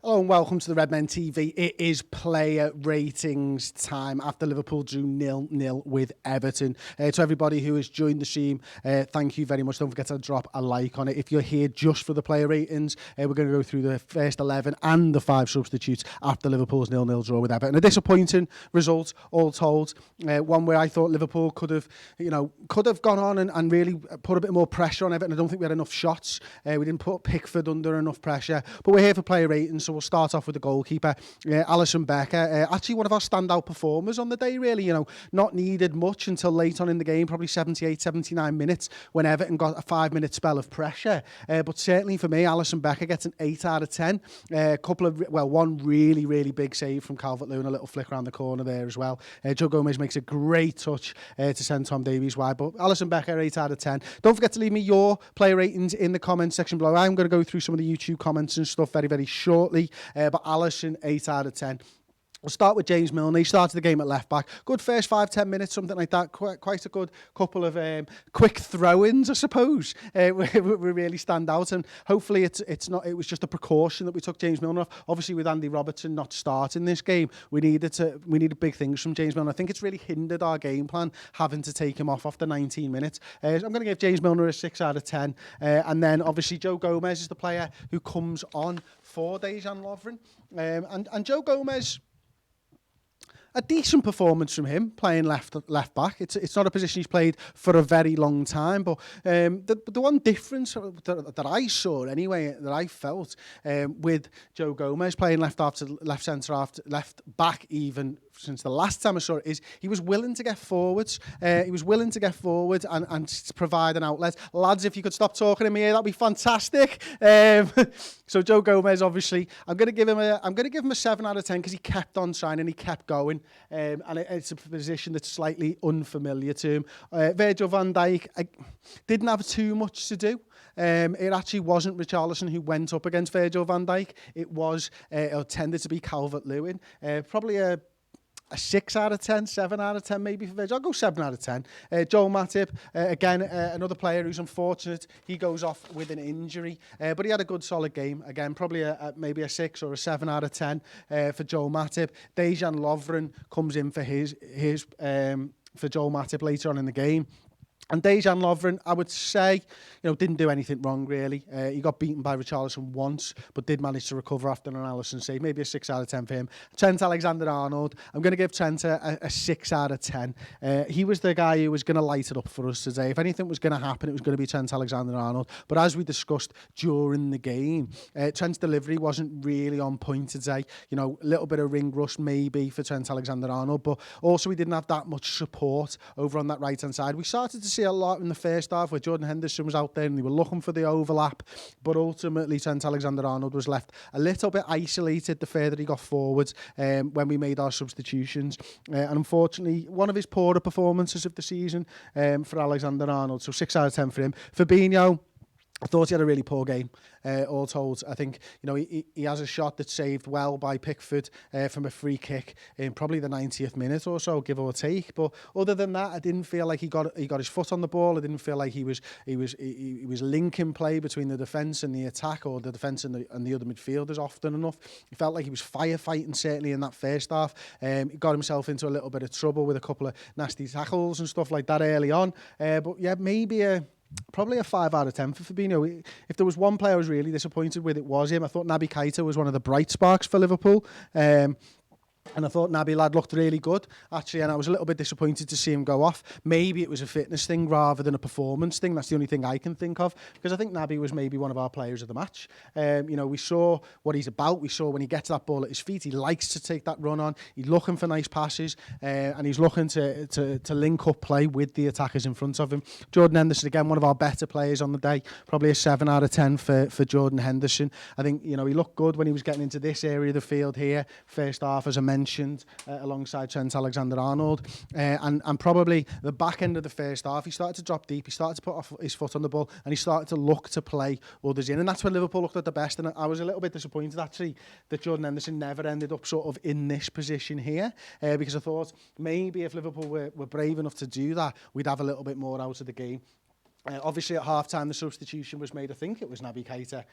F: Hello and welcome to the Redmen TV. It is player ratings time after Liverpool drew 0-0 with Everton. To everybody who has joined the stream, thank you very much. Don't forget to drop a like on it. If you're here just for the player ratings, we're going to go through the first 11 and the 5 substitutes after Liverpool's 0-0 draw with Everton. A disappointing result, all told. One where I thought Liverpool could have gone on and really put a bit more pressure on Everton. I don't think we had enough shots. We didn't put Pickford under enough pressure. But we're here for player ratings, so we'll start off with the goalkeeper, Alisson Becker. Actually one of our standout performers on the day, really. You know, not needed much until late on in the game, probably 78, 79 minutes, when Everton got a 5-minute spell of pressure. But certainly for me, Alisson Becker gets an 8 out of 10. One really, really big save from Calvert-Lewin, a little flick around the corner there as well. Joe Gomez makes a great touch to send Tom Davies wide. But Alisson Becker, 8 out of 10. Don't forget to leave me your player ratings in the comment section below. I'm going to go through some of the YouTube comments and stuff very, very shortly. But Alisson, 8 out of 10. We'll start with James Milner. He started the game at left back. Good first 5-10 minutes, something like that. Quite a good couple of quick throw-ins, I suppose. We really stand out, and hopefully it's not. It was just a precaution that we took James Milner off. Obviously, with Andy Robertson not starting this game, we needed big things from James Milner. I think it's really hindered our game plan having to take him off after 19 minutes. So I'm going to give James Milner a 6 out of 10, and then obviously Joe Gomez is the player who comes on for Dejan Lovren, and Joe Gomez. A decent performance from him playing left back. It's not a position he's played for a very long time, but the one difference that I saw anyway, that I felt with Joe Gomez playing left centre half, left back even since the last time I saw it, is he was willing to get forwards. He was willing to get forward and provide an outlet. Lads, if you could stop talking in my ear, that'd be fantastic. So Joe Gomez, obviously, I'm going to give him a 7 out of 10 because he kept on trying and he kept going. And it's a position that's slightly unfamiliar to him. Virgil van Dijk didn't have too much to do. It actually wasn't Richarlison who went up against Virgil van Dijk. It tended to be Calvert-Lewin. Probably a 6 out of 10, 7 out of 10 maybe for Virgil. I'll go 7 out of 10. Joel Matip, again, another player who's unfortunate. He goes off with an injury, but he had a good solid game. Again, probably maybe a 6 or a 7 out of 10 for Joel Matip. Dejan Lovren comes in for for Joel Matip later on in the game. And Dejan Lovren, I would say, didn't do anything wrong, really. He got beaten by Richarlison once, but did manage to recover after an Alisson save. Maybe a 6 out of 10 for him. Trent Alexander-Arnold, I'm going to give Trent a 6 out of 10. He was the guy who was going to light it up for us today. If anything was going to happen, it was going to be Trent Alexander-Arnold. But as we discussed during the game, Trent's delivery wasn't really on point today. A little bit of ring rust maybe for Trent Alexander-Arnold, but also we didn't have that much support over on that right-hand side. We started to see a lot in the first half where Jordan Henderson was out there and they were looking for the overlap, but ultimately Trent Alexander-Arnold was left a little bit isolated the further he got forward when we made our substitutions. And unfortunately, one of his poorer performances of the season for Alexander-Arnold, so 6 out of 10 for him. Fabinho, I thought he had a really poor game, all told. I think, you know, he has a shot that's saved well by Pickford from a free kick in probably the 90th minute or so, give or take. But other than that, I didn't feel like he got his foot on the ball. I didn't feel like he was linking play between the defence and the attack, or the defence and the other midfielders often enough. He felt like he was firefighting, certainly in that first half. He got himself into a little bit of trouble with a couple of nasty tackles and stuff like that early on. But yeah, maybe probably a 5 out of 10 for Fabinho. If there was one player I was really disappointed with, it was him. I thought Naby Keita was one of the bright sparks for Liverpool. And I thought Naby lad looked really good, actually, and I was a little bit disappointed to see him go off. Maybe it was a fitness thing rather than a performance thing. That's the only thing I can think of, because I think Naby was maybe one of our players of the match. You know, we saw what he's about. We saw when he gets that ball at his feet, he likes to take that run on. He's looking for nice passes, and he's looking to link up play with the attackers in front of him. Jordan Henderson, again, one of our better players on the day. Probably a 7 out of 10 for Jordan Henderson. I think, you know, he looked good when he was getting into this area of the field here. First half, as I mentioned, alongside Trent Alexander-Arnold, and probably the back end of the first half, he started to drop deep, he started to put his foot on the ball, and he started to look to play others in, and that's when Liverpool looked at the best. And I was a little bit disappointed, actually, that Jordan Henderson never ended up sort of in this position here, because I thought maybe if Liverpool were brave enough to do that, we'd have a little bit more out of the game. Obviously, at half-time, the substitution was made. I think it was Naby Keita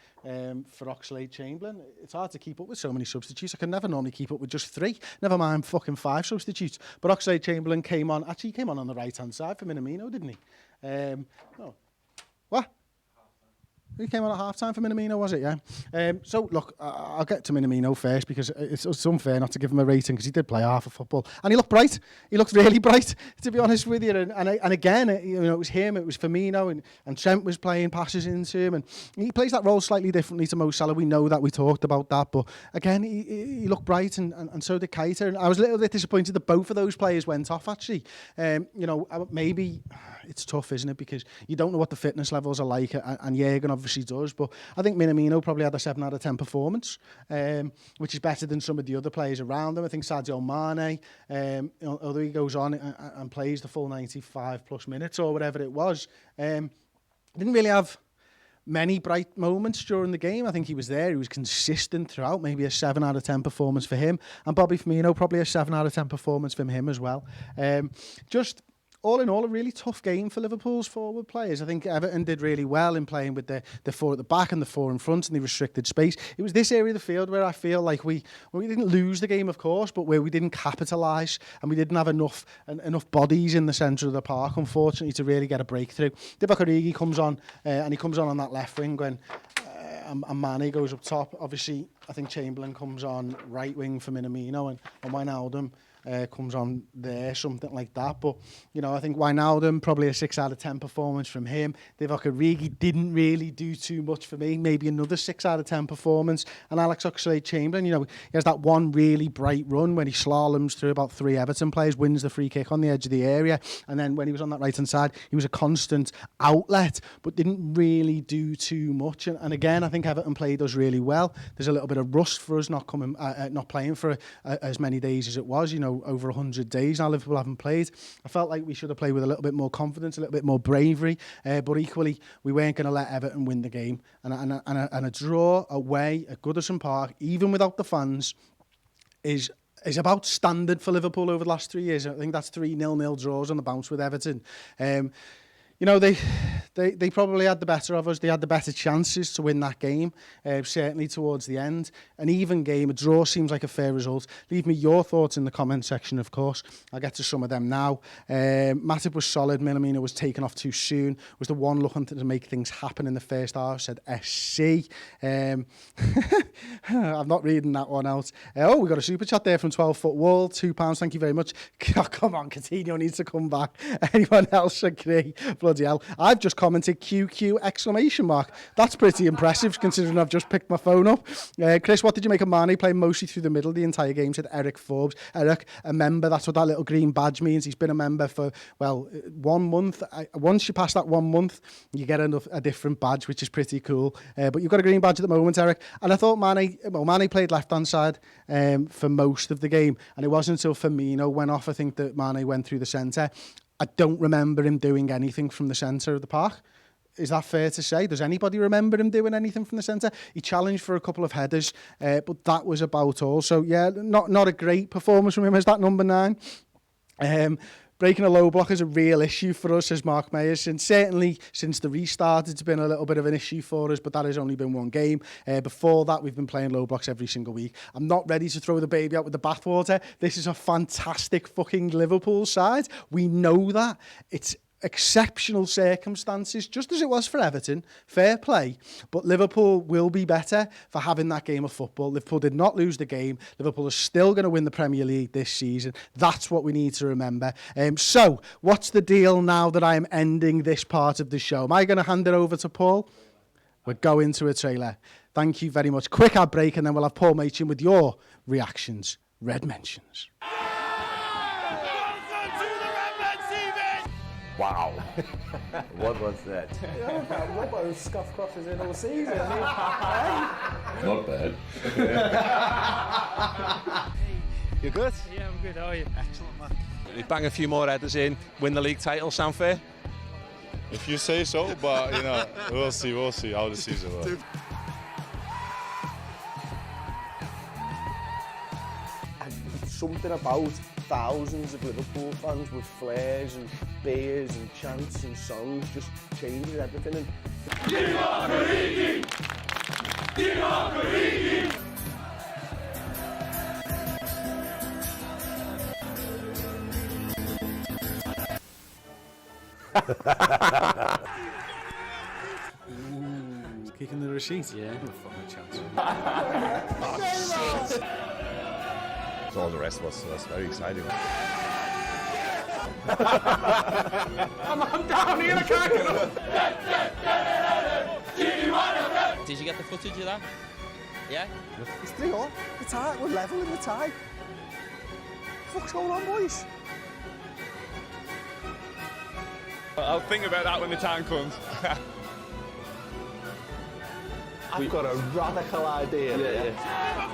F: for Oxlade-Chamberlain. It's hard to keep up with so many substitutes. I can never normally keep up with just 3. Never mind fucking 5 substitutes. But Oxlade-Chamberlain came on. Actually, he came on the right-hand side for Minamino, didn't he? No. What? He came on at half-time for Minamino, was it? Yeah. So, look, I'll get to Minamino first, because it's unfair not to give him a rating, because he did play half of football. And he looked bright. He looked really bright, to be honest with you. And again, you know, it was him, it was Firmino, and Trent was playing passes into him. And he plays that role slightly differently to Mo Salah. We know that, we talked about that. But again, he looked bright, and so did Keita. And I was a little bit disappointed that both of those players went off, actually. You know, maybe it's tough, isn't it? Because you don't know what the fitness levels are like, and Jürgen obviously does, but I think Minamino probably had a 7 out of 10 performance, which is better than some of the other players around him. I think Sadio Mane, although he goes on and plays the full 95 plus minutes or whatever it was, didn't really have many bright moments during the game. I think he was there, he was consistent throughout. Maybe a 7 out of 10 performance for him, and Bobby Firmino probably a 7 out of 10 performance from him as well. Just all in all, a really tough game for Liverpool's forward players. I think Everton did really well in playing with the 4 at the back and the 4 in front and the restricted space. It was this area of the field where I feel like we didn't lose the game, of course, but where we didn't capitalise, and we didn't have enough bodies in the centre of the park, unfortunately, to really get a breakthrough. Divock Origi comes on, and he comes on that left wing when and Mane goes up top. Obviously, I think Chamberlain comes on right wing for Minamino, and Wijnaldum comes on there, something like that. But, you know, I think Wijnaldum, probably a 6 out of 10 performance from him. Divock Origi didn't really do too much for me. Maybe another 6 out of 10 performance. And Alex Oxlade-Chamberlain, you know, he has that one really bright run when he slaloms through about 3 Everton players, wins the free kick on the edge of the area. And then when he was on that right-hand side, he was a constant outlet, but didn't really do too much. And again, I think Everton played us really well. There's a little bit of rust for us not playing for as many days as it was, you know, over 100 days now Liverpool haven't played. I felt like we should have played with a little bit more confidence, a little bit more bravery, but equally we weren't going to let Everton win the game. And a draw away at Goodison Park, even without the fans, is about standard for Liverpool over the last 3 years. I think that's 3 0-0 draws on the bounce with Everton. You know, they probably had the better of us. They had the better chances to win that game, certainly towards the end. An even game, a draw seems like a fair result. Leave me your thoughts in the comment section, of course. I'll get to some of them now. Matip was solid. Minamino was taken off too soon. Was the one looking to make things happen in the first half, said SC. I'm not reading that one out. We got a super chat there from 12-foot wall, £2. Thank you very much. Oh, come on, Coutinho needs to come back. Anyone else agree? Bloody hell. I've just commented QQ exclamation mark. That's pretty impressive considering I've just picked my phone up. Chris, what did you make of Mane playing mostly through the middle the entire game? Said Eric Forbes. Eric, a member, that's what that little green badge means. He's been a member for, well, 1 month. Once you pass that 1 month, you get a different badge, which is pretty cool. But you've got a green badge at the moment, Eric. And I thought Mane played left-hand side for most of the game. And it wasn't until Firmino went off, I think, that Mane went through the centre. I don't remember him doing anything from the centre of the park. Is that fair to say? Does anybody remember him doing anything from the centre? He challenged for a couple of headers, but that was about all. So, yeah, not a great performance from him as that number 9. Breaking a low block is a real issue for us, says Mark Mayers. And certainly since the restart, it's been a little bit of an issue for us, but that has only been 1 game. Before that, we've been playing low blocks every single week. I'm not ready to throw the baby out with the bathwater. This is a fantastic fucking Liverpool side. We know that. It's exceptional circumstances, just as it was for Everton. Fair play. But Liverpool will be better for having that game of football. Liverpool did not lose the game. Liverpool is still going to win the Premier League this season. That's what we need to remember. So, what's the deal now that I am ending this part of the show? Am I going to hand it over to Paul? We're going to a trailer. Thank you very much. Quick ad break, and then we'll have Paul Machin with your reactions. Red mentions.
C: Wow. What was that?
A: What was scuff crosses in all season?
C: Not bad.
L: You good?
M: Yeah, I'm good. How are you?
L: Excellent, man.
N: You bang a few more headers in, win the league title, sound fair?
E: If you say so, but you know, we'll see how the season will.
O: Something about thousands of Liverpool fans with flares and beers and chants and songs just changes everything. And
A: Kicking the receipt?
D: Yeah.
A: No fucking chance.
C: So all the rest was very exciting.
N: I'm down here, I can't get up.
D: Did you get the footage of that? Yeah?
O: it's 3-all. The tie, we're level in the tie. What's going on, boys?
L: I'll think about that when the time comes.
O: I've got a radical idea. Yeah.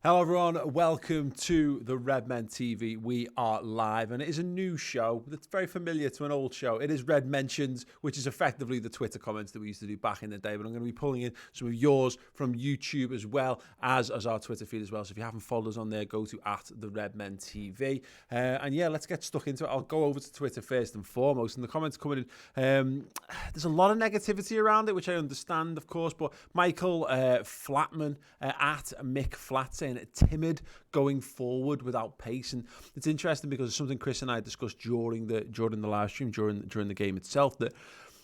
B: Hello everyone, welcome to the Redmen TV. We are live and it is a new show that's very familiar to an old show. It is Red Mentions, which is effectively the Twitter comments that we used to do back in the day, but I'm going to be pulling in some of yours from YouTube as well as our Twitter feed as well. So if you haven't followed us on there, go to @the_Redmen TV. And yeah, let's get stuck into it. I'll go over to Twitter first and foremost, and the comments coming in. There's a lot of negativity around it, which I understand, of course, but Michael Flatman at Mick Flat saying timid going forward without pace. And it's interesting because it's something Chris and I discussed during the live stream, during the game itself, that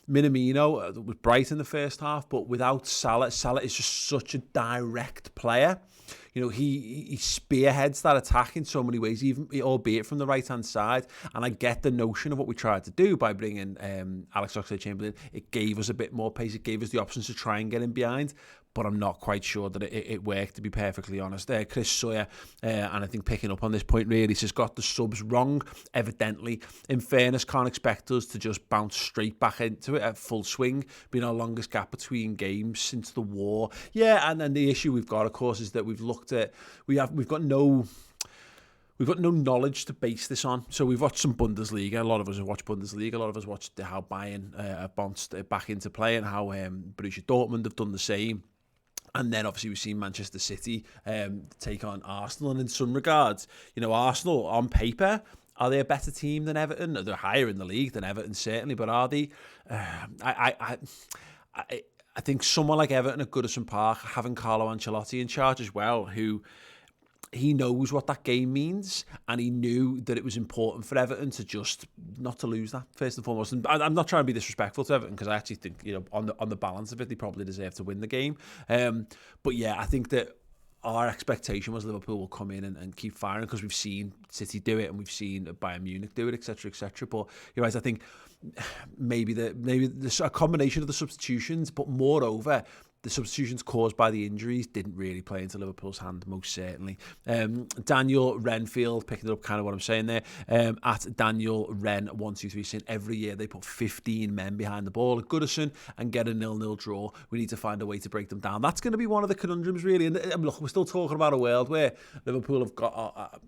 B: Minamino was bright in the first half, but without Salah is just such a direct player. You know, he spearheads that attack in so many ways, even albeit from the right-hand side. And I get the notion of what we tried to do by bringing Alex Oxlade-Chamberlain. It gave us a bit more pace. It gave us the options to try and get in behind. But I'm not quite sure that it worked, to be perfectly honest. Chris Sawyer, and I think picking up on this point really, has got the subs wrong, evidently. In fairness, can't expect us to just bounce straight back into it at full swing, being our longest gap between games since the war. Yeah, and then the issue we've got, of course, is that we've got no knowledge to base this on. So we've watched some Bundesliga. A lot of us have watched Bundesliga. A lot of us watched how Bayern bounced back into play and how Borussia Dortmund have done the same. And then obviously we've seen Manchester City take on Arsenal. And in some regards, you know, Arsenal on paper, are they a better team than Everton? They're higher in the league than Everton, certainly. But are they? I think someone like Everton at Goodison Park, having Carlo Ancelotti in charge as well, who he knows what that game means, and he knew that it was important for Everton to just not to lose that first and foremost. And I'm not trying to be disrespectful to Everton, because I actually think, you know, on the balance of it, they probably deserve to win the game. But yeah, I think that our expectation was Liverpool will come in and keep firing, because we've seen City do it and we've seen Bayern Munich do it, etc., etc. But you're right, I think maybe a combination of the substitutions, but moreover, the substitutions caused by the injuries didn't really play into Liverpool's hand, most certainly. Daniel Renfield, picking up kind of what I'm saying there, at Daniel Ren 123, saying every year they put 15 men behind the ball at Goodison and get a 0-0 draw. We need to find a way to break them down. That's going to be one of the conundrums, really. And look, we're still talking about a world where Liverpool have got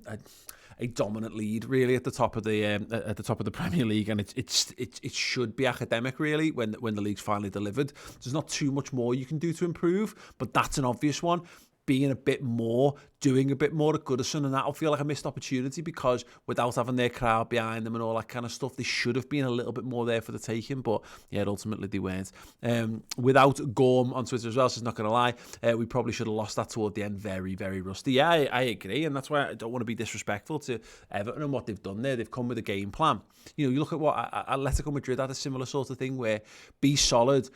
B: a dominant lead, really, at the top of the Premier League, and it should be academic, really, when the league's finally delivered. There's not too much more you can do to improve, but that's an obvious one. Being a bit more, doing a bit more at Goodison, and that'll feel like a missed opportunity, because without having their crowd behind them and all that kind of stuff, they should have been a little bit more there for the taking, but yeah, ultimately they weren't. Without Gorm on Twitter as well, so it's not going to lie, we probably should have lost that toward the end. Very, very rusty. Yeah, I agree, and that's why I don't want to be disrespectful to Everton and what they've done there. They've come with a game plan. You know, you look at what Atletico Madrid had, a similar sort of thing, where be solid,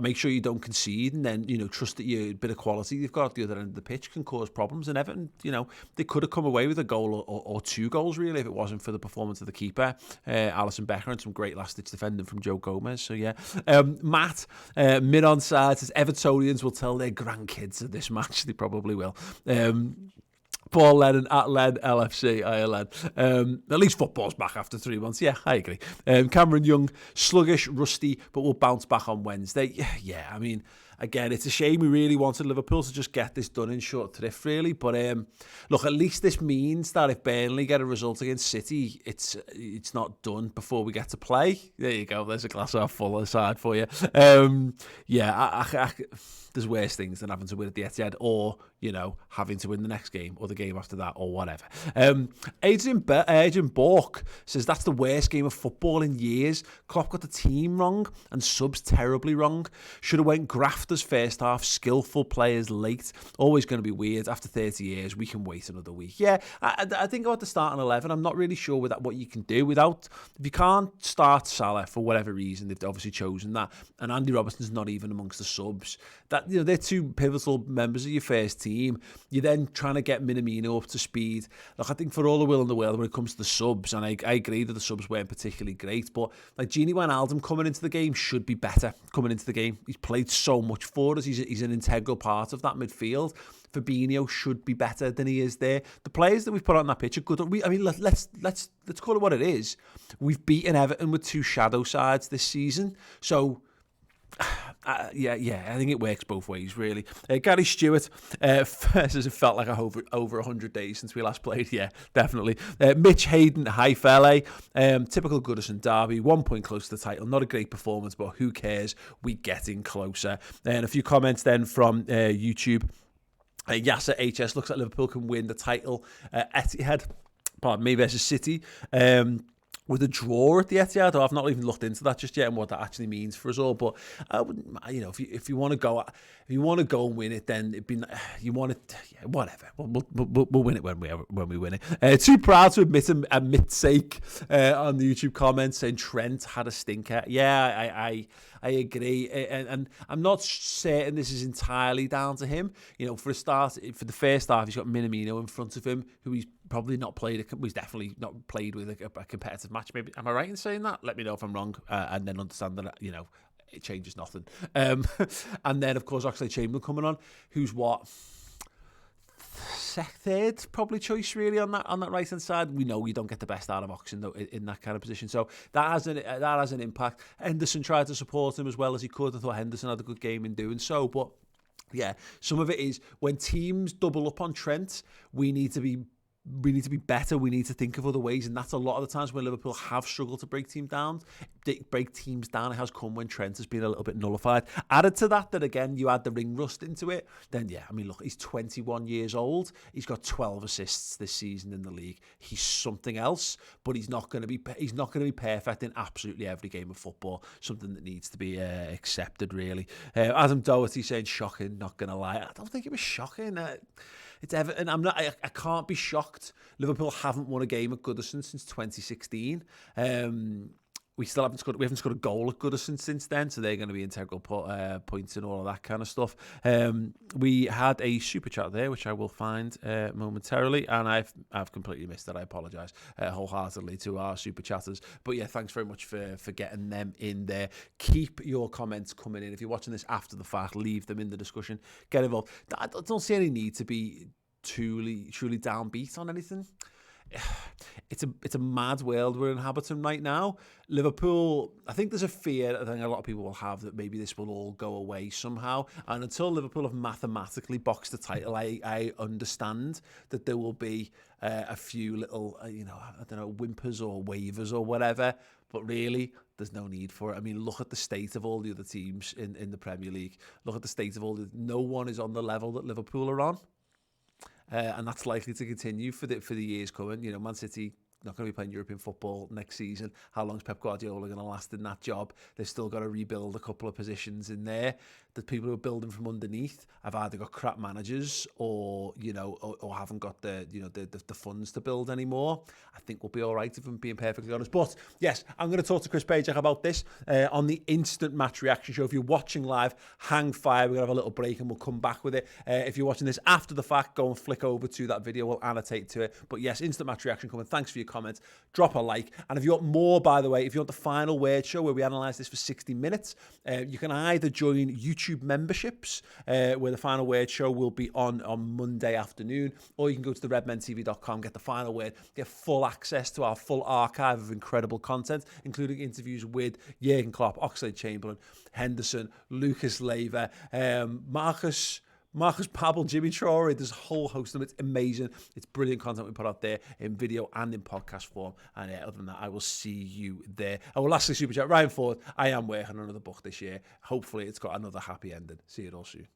B: make sure you don't concede, and then, you know, trust that your bit of quality you've got at the other end of the pitch can cause problems. And Everton, you know, they could have come away with a goal or two goals, really, if it wasn't for the performance of the keeper, Alisson Becker, and some great last-ditch defending from Joe Gomez. So yeah, Matt, mid-on side, says Evertonians will tell their grandkids of this match. They probably will. Paul Lennon at Len LFC, Ireland. At least football's back after 3 months. Yeah, I agree. Cameron Young, sluggish, rusty, but we'll bounce back on Wednesday. Yeah, I mean, again, it's a shame. We really wanted Liverpool to just get this done in short thrift, really. But look, at least this means that if Burnley get a result against City, it's not done before we get to play. There you go. There's a glass half full aside for you. Yeah, there's worse things than having to win at the Etihad, or, you know, having to win the next game or the game after that, or whatever. Adrian Bork says that's the worst game of football in years. Klopp got the team wrong and subs terribly wrong. Should have went grafters first half, skillful players late. Always going to be weird. After 30 years, we can wait another week. Yeah, I think about the starting 11. I'm not really sure what you can do without. If you can't start Salah for whatever reason, they've obviously chosen that, and Andy Robertson's not even amongst the subs. That, you know, they're two pivotal members of your first team. You're then trying to get Minamino up to speed. Look, I think for all the will in the world when it comes to the subs, and I agree that the subs weren't particularly great, but like Gini Wijnaldum coming into the game should be better coming into the game. He's played so much for us. He's an integral part of that midfield. Fabinho should be better than he is there. The players that we've put on that pitch are good. I mean, let's call it what it is. We've beaten Everton with two shadow sides this season, so. Yeah, I think it works both ways, really. Gary Stewart says it felt like over 100 days since we last played. Yeah, definitely. Mitch Hayden, hi fella. Typical Goodison Derby, 1 point close to the title. Not a great performance, but who cares? We getting closer. And a few comments then from YouTube. Yasser HS looks like Liverpool can win the title. Etihad, pardon me, versus City. With a draw at the Etihad, I've not even looked into that just yet and what that actually means for us all. But you know, if you want to go and win it, then it'd be you want it. Yeah, whatever. We'll win it when we win it. Too proud to admit sake on the YouTube comments saying Trent had a stinker. Yeah, I agree, and I'm not certain this is entirely down to him. You know, for a start, for the first half, he's got Minamino in front of him, who he's probably not played. He's definitely not played with a competitive match. Maybe am I right in saying that? Let me know if I'm wrong, and then understand that, you know, it changes nothing. And then of course Oxlade-Chamberlain coming on, who's what, third probably choice really on that right hand side. We know you don't get the best out of Oxen though in that kind of position, so that has an impact. Henderson tried to support him as well as he could. I thought Henderson had a good game in doing so, but yeah, some of it is when teams double up on Trent, we need to be we need to be better. We need to think of other ways, and that's a lot of the times when Liverpool have struggled to break teams down. It has come when Trent has been a little bit nullified. Added to that again, you add the ring rust into it. Then yeah, I mean, look, he's 21 years old. He's got 12 assists this season in the league. He's something else, but he's not going to be perfect in absolutely every game of football. Something that needs to be accepted, really. Adam Doherty saying shocking. Not going to lie, I don't think it was shocking. It's Everton. I can't be shocked. Liverpool haven't won a game at Goodison since 2016. We haven't scored a goal at Goodison since then, so they're going to be integral points and all of that kind of stuff. We had a super chat there, which I will find momentarily, and I've completely missed it. I apologise wholeheartedly to our super chatters, but yeah, thanks very much for getting them in there. Keep your comments coming in. If you're watching this after the fact, leave them in the discussion. Get involved. I don't see any need to be truly downbeat on anything. It's a mad world we're inhabiting right now. Liverpool, I think there's a fear I think a lot of people will have that maybe this will all go away somehow. And until Liverpool have mathematically boxed the title, I understand that there will be a few little, whimpers or wavers or whatever. But really, there's no need for it. I mean, look at the state of all the other teams in the Premier League. Look at the state of no one is on the level that Liverpool are on. And that's likely to continue for the years coming. You know, Man City not going to be playing European football next season. How long is Pep Guardiola going to last in that job? They've still got to rebuild a couple of positions in there. The people who are building from underneath have either got crap managers or haven't got the funds to build anymore. I think we'll be all right if I'm being perfectly honest. But yes, I'm going to talk to Chris Pajak about this on the Instant Match Reaction Show. If you're watching live, hang fire. We're going to have a little break and we'll come back with it. If you're watching this after the fact, go and flick over to that video. We'll annotate to it. But yes, Instant Match Reaction coming. Thanks for your comments. Drop a like. And if you want more, by the way, if you want the Final Word Show where we analyse this for 60 minutes, you can either join YouTube memberships where the Final Word Show will be on Monday afternoon, or you can go to the redmentv.com, get the Final Word, get full access to our full archive of incredible content, including interviews with Jurgen Klopp, Oxlade-Chamberlain, Henderson, Lucas Leiva, Marcus Pavel, Jimmy Traore. There's a whole host of them. It's amazing. It's brilliant content we put out there in video and in podcast form. And other than that, I will see you there. I will lastly super chat. Ryan Ford, I am working on another book this year. Hopefully it's got another happy ending. See you all soon.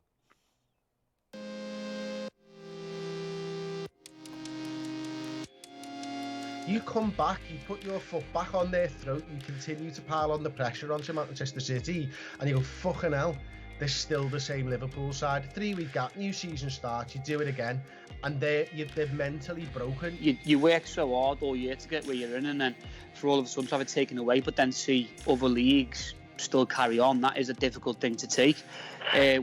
F: You come back, you put your foot back on their throat, you continue to pile on the pressure onto Manchester City, and you go, fucking hell. They're still the same Liverpool side. 3-week gap, new season starts, you do it again, and they're mentally broken.
H: You work so hard all year to get where you're in, and then for all of a sudden to have it taken away, but then see other leagues still carry on. That is a difficult thing to take.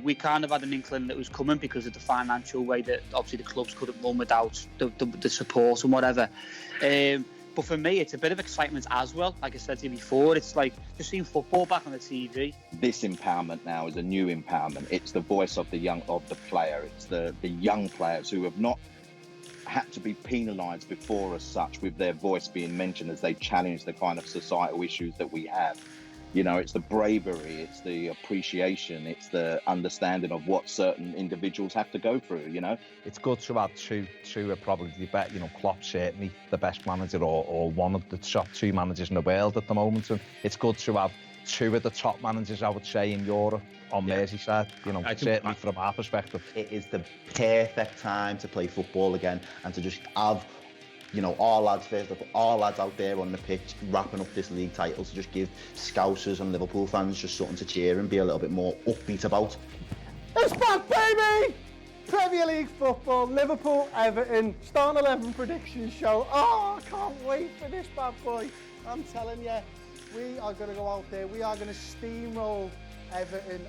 H: We kind of had an inkling that was coming because of the financial way that obviously the clubs couldn't run without the support and whatever. But for me, it's a bit of excitement as well. Like I said to you before, it's like just seeing football back on the TV.
I: This empowerment now is a new empowerment. It's the voice of the player. It's the young players who have not had to be penalised before as such, with their voice being mentioned as they challenge the kind of societal issues that we have. You know, it's the bravery, it's the appreciation, it's the understanding of what certain individuals have to go through, you know.
J: It's good to have two are probably the best, Klopp certainly the best manager or one of the top two managers in the world at the moment. And it's good to have two of the top managers, I would say, in Europe on Merseyside, certainly from our perspective.
K: It is the perfect time to play football again and to just have our lads out there on the pitch wrapping up this league title, to just give Scousers and Liverpool fans just something to cheer and be a little bit more upbeat about.
O: It's back, baby! Premier League football, Liverpool, Everton, starting 11 prediction show. Oh, I can't wait for this bad boy. I'm telling you, we are going to go out there, we are going to steamroll Everton.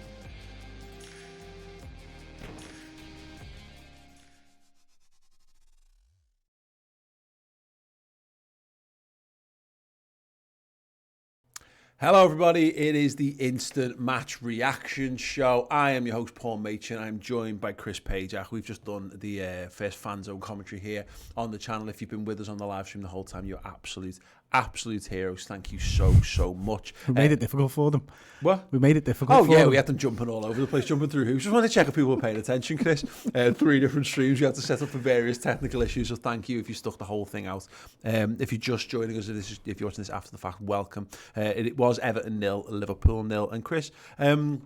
B: Hello everybody, it is the Instant Match Reaction Show. I am your host Paul Machin. I'm joined by Chris Pajak. We've just done the first fan zone commentary here on the channel. If you've been with us on the live stream the whole time, you're absolute absolute heroes. Thank you so much.
A: We made it difficult for them.
B: What?
A: We made it difficult for them.
B: We had them jumping all over the place, jumping through hoops. Just wanted to check if people were paying attention, Chris. 3 different streams we had to set up for various technical issues, so thank you if you stuck the whole thing out. If you're just joining us, if you're watching this after the fact, welcome. It was Everton 0, Liverpool 0. And Chris, look,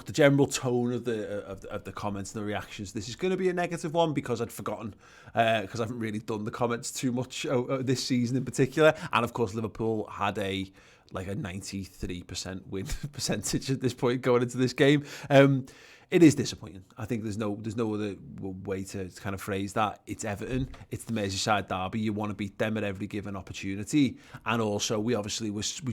B: the general tone of the comments and the reactions, this is going to be a negative one because I'd forgotten, because I haven't really done the comments too much this season in particular. And of course, Liverpool had a 93% win percentage at this point going into this game. It is disappointing. I think there's no other way to kind of phrase that. It's Everton. It's the Merseyside Derby. You want to beat them at every given opportunity. And also, we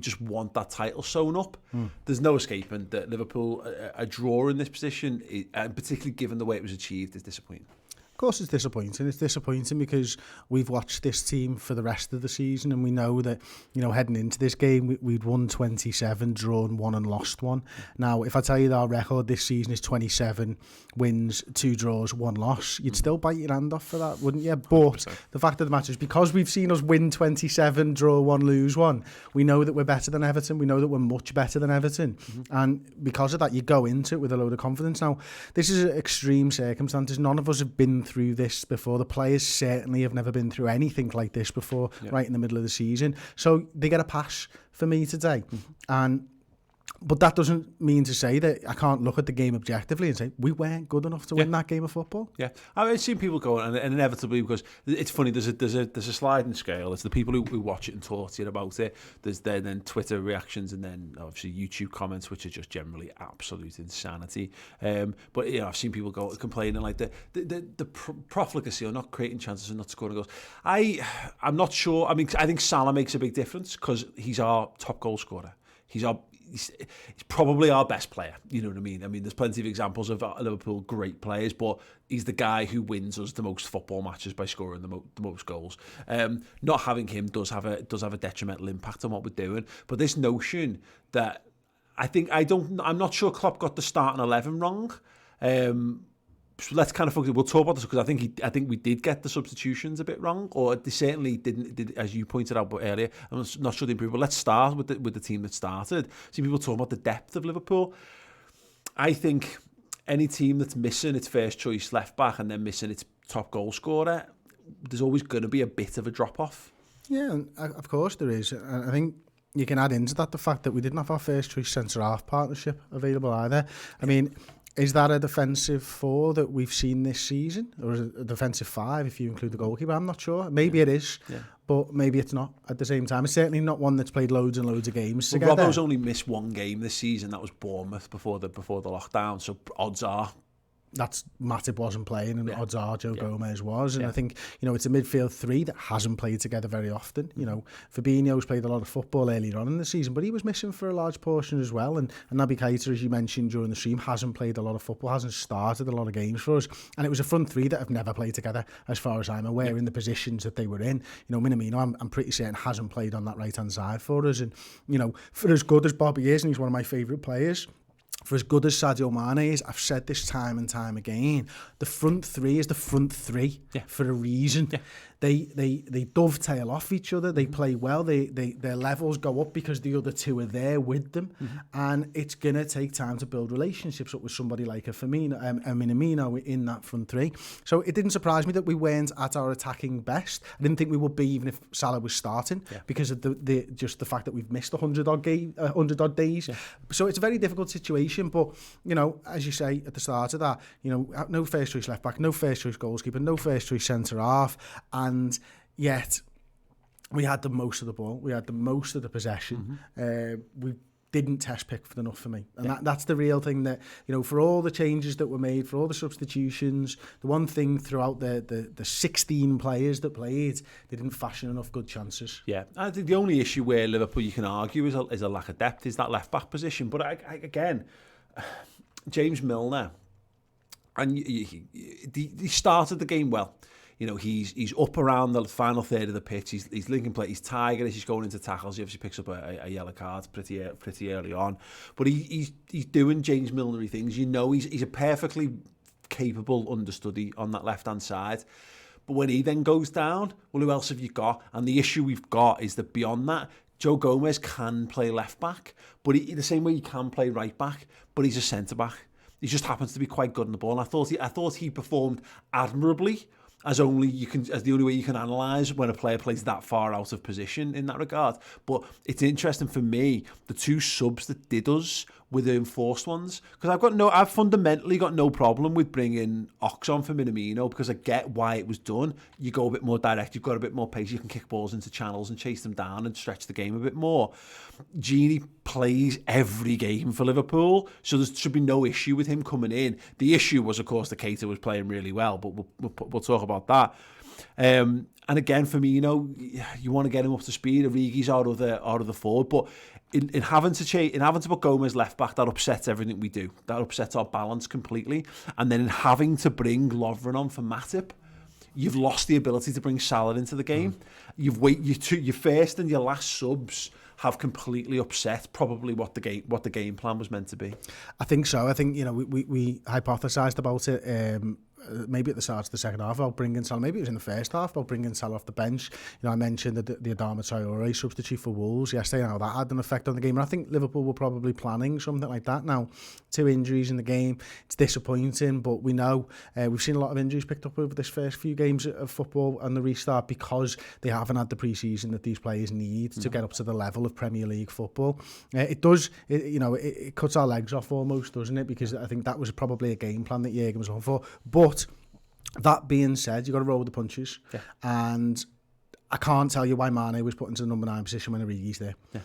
B: just want that title sewn up. There's no escaping that Liverpool, a draw in this position, and particularly given the way it was achieved, is disappointing.
A: Of course it's disappointing. It's disappointing because we've watched this team for the rest of the season and we know that, heading into this game, we'd won 27, drawn 1 and lost 1. Now, if I tell you that our record this season is 27 wins, 2 draws, 1 loss, you'd still bite your hand off for that, wouldn't you? But the fact of the matter is, because we've seen us win 27, draw 1, lose 1, we know that we're better than Everton. We know that we're much better than Everton. And because of that, you go into it with a load of confidence. Now, this is extreme circumstances. None of us have been through this before. The players certainly have never been through anything like this before, right in the middle of the season. So they get a pass for me today. But that doesn't mean to say that I can't look at the game objectively and say we weren't good enough to win that game of football.
B: Yeah, I've seen people go, and inevitably, because it's funny, there's a sliding scale. It's the people who watch it and talk to you about it. There's then Twitter reactions, and then obviously YouTube comments, which are just generally absolute insanity. But I've seen people go complaining like the profligacy or not creating chances and not scoring goals. I'm not sure. I mean, I think Salah makes a big difference because he's our top goal scorer. He's probably our best player, you know what I mean? I mean, there's plenty of examples of Liverpool great players, but he's the guy who wins us the most football matches by scoring the most goals. Not having him does have a detrimental impact on what we're doing. But this notion that I'm not sure Klopp got the starting 11 wrong. So let's kind of focus. We'll talk about this because I think we did get the substitutions a bit wrong, or they certainly did, as you pointed out earlier. I'm not sure they improved, but let's start with the team that started. See people talking about the depth of Liverpool. I think any team that's missing its first choice left back and then missing its top goal scorer, there's always going to be a bit of a drop off.
A: Yeah, of course there is. I think you can add into that the fact that we didn't have our first choice centre half partnership available either. I mean, is that a defensive 4 that we've seen this season? Or is it a defensive 5 if you include the goalkeeper? I'm not sure. Maybe it is, but maybe it's not at the same time. It's certainly not one that's played loads and loads of games together.
B: Robbo's only missed 1 game this season. That was Bournemouth before the lockdown. So odds are
A: that's Matip wasn't playing, and odds are Joe Gomez was. And I think, it's a midfield 3 that hasn't played together very often. Fabinho's played a lot of football earlier on in the season, but he was missing for a large portion as well. And Naby Keita, as you mentioned during the stream, hasn't played a lot of football, hasn't started a lot of games for us. And it was a front 3 that have never played together, as far as I'm aware, in the positions that they were in. Minamino, I'm pretty certain, hasn't played on that right-hand side for us. And, for as good as Bobby is, and he's one of my favourite players, for as good as Sadio Mane is, I've said this time and time again, the front 3 is the front 3 for a reason. They dovetail off each other. They play well. Their levels go up because the other 2 are there with them, and it's gonna take time to build relationships up with somebody like a Minamino in that front 3. So it didn't surprise me that we weren't at our attacking best. I didn't think we would be even if Salah was starting because of the fact that we've missed 100 odd days. So it's a very difficult situation. But as you say at the start of that, no first choice left back, no first choice goalkeeper, no first choice centre half. And yet we had the most of the ball. We had the most of the possession. We didn't test pick enough for me. And that's the real thing that, for all the changes that were made, for all the substitutions, the one thing throughout the 16 players that played, they didn't fashion enough good chances.
B: Yeah, I think the only issue where Liverpool, you can argue, is a lack of depth, is that left-back position. But again, James Milner, and he started the game well. He's up around the final third of the pitch. He's linking play. He's tigerish. He's going into tackles. He obviously picks up a yellow card pretty early on. But he's doing James Milner-y things. He's a perfectly capable understudy on that left-hand side. But when he then goes down, well, who else have you got? And the issue we've got is that beyond that, Joe Gomez can play left back, but the same way he can play right back, but he's a centre back. He just happens to be quite good on the ball. And I thought he performed admirably, as the only way you can analyse when a player plays that far out of position in that regard. But it's interesting for me, the two subs that did us were the enforced ones, because I've fundamentally got no problem with bringing Ox on for Minamino, because I get why it was done. You go a bit more direct, you've got a bit more pace, you can kick balls into channels and chase them down and stretch the game a bit more. Gini plays every game for Liverpool, so there should be no issue with him coming in. The issue was, of course, that Keita was playing really well, but we'll talk about that. And again, Firmino, you want to get him up to speed. Origi's out of the forward, but in having to put Gomez left back, that upsets everything we do. That upsets our balance completely. And then in having to bring Lovren on for Matip, you've lost the ability to bring Salah into the game. Your first and your last subs have completely upset probably what the game plan was meant to be.
A: I think so. I think, we hypothesised about it maybe at the start of the second half about bringing Salah. Maybe it was in the first half about bringing Salah off the bench. I mentioned the Adama Traore substitute for Wolves yesterday, and how that had an effect on the game. And I think Liverpool were probably planning something like that. Now, 2 injuries in the game, it's disappointing, but we know we've seen a lot of injuries picked up over this first few games of football and the restart, because they haven't had the pre-season that these players need to get up to the level of Premier League football. It cuts our legs off almost, doesn't it? Because I think that was probably a game plan that Jurgen was on for. But that being said, you've got to roll with the punches. Yeah. And I can't tell you why Mane was put into the number 9 position when Origi's there. Yeah.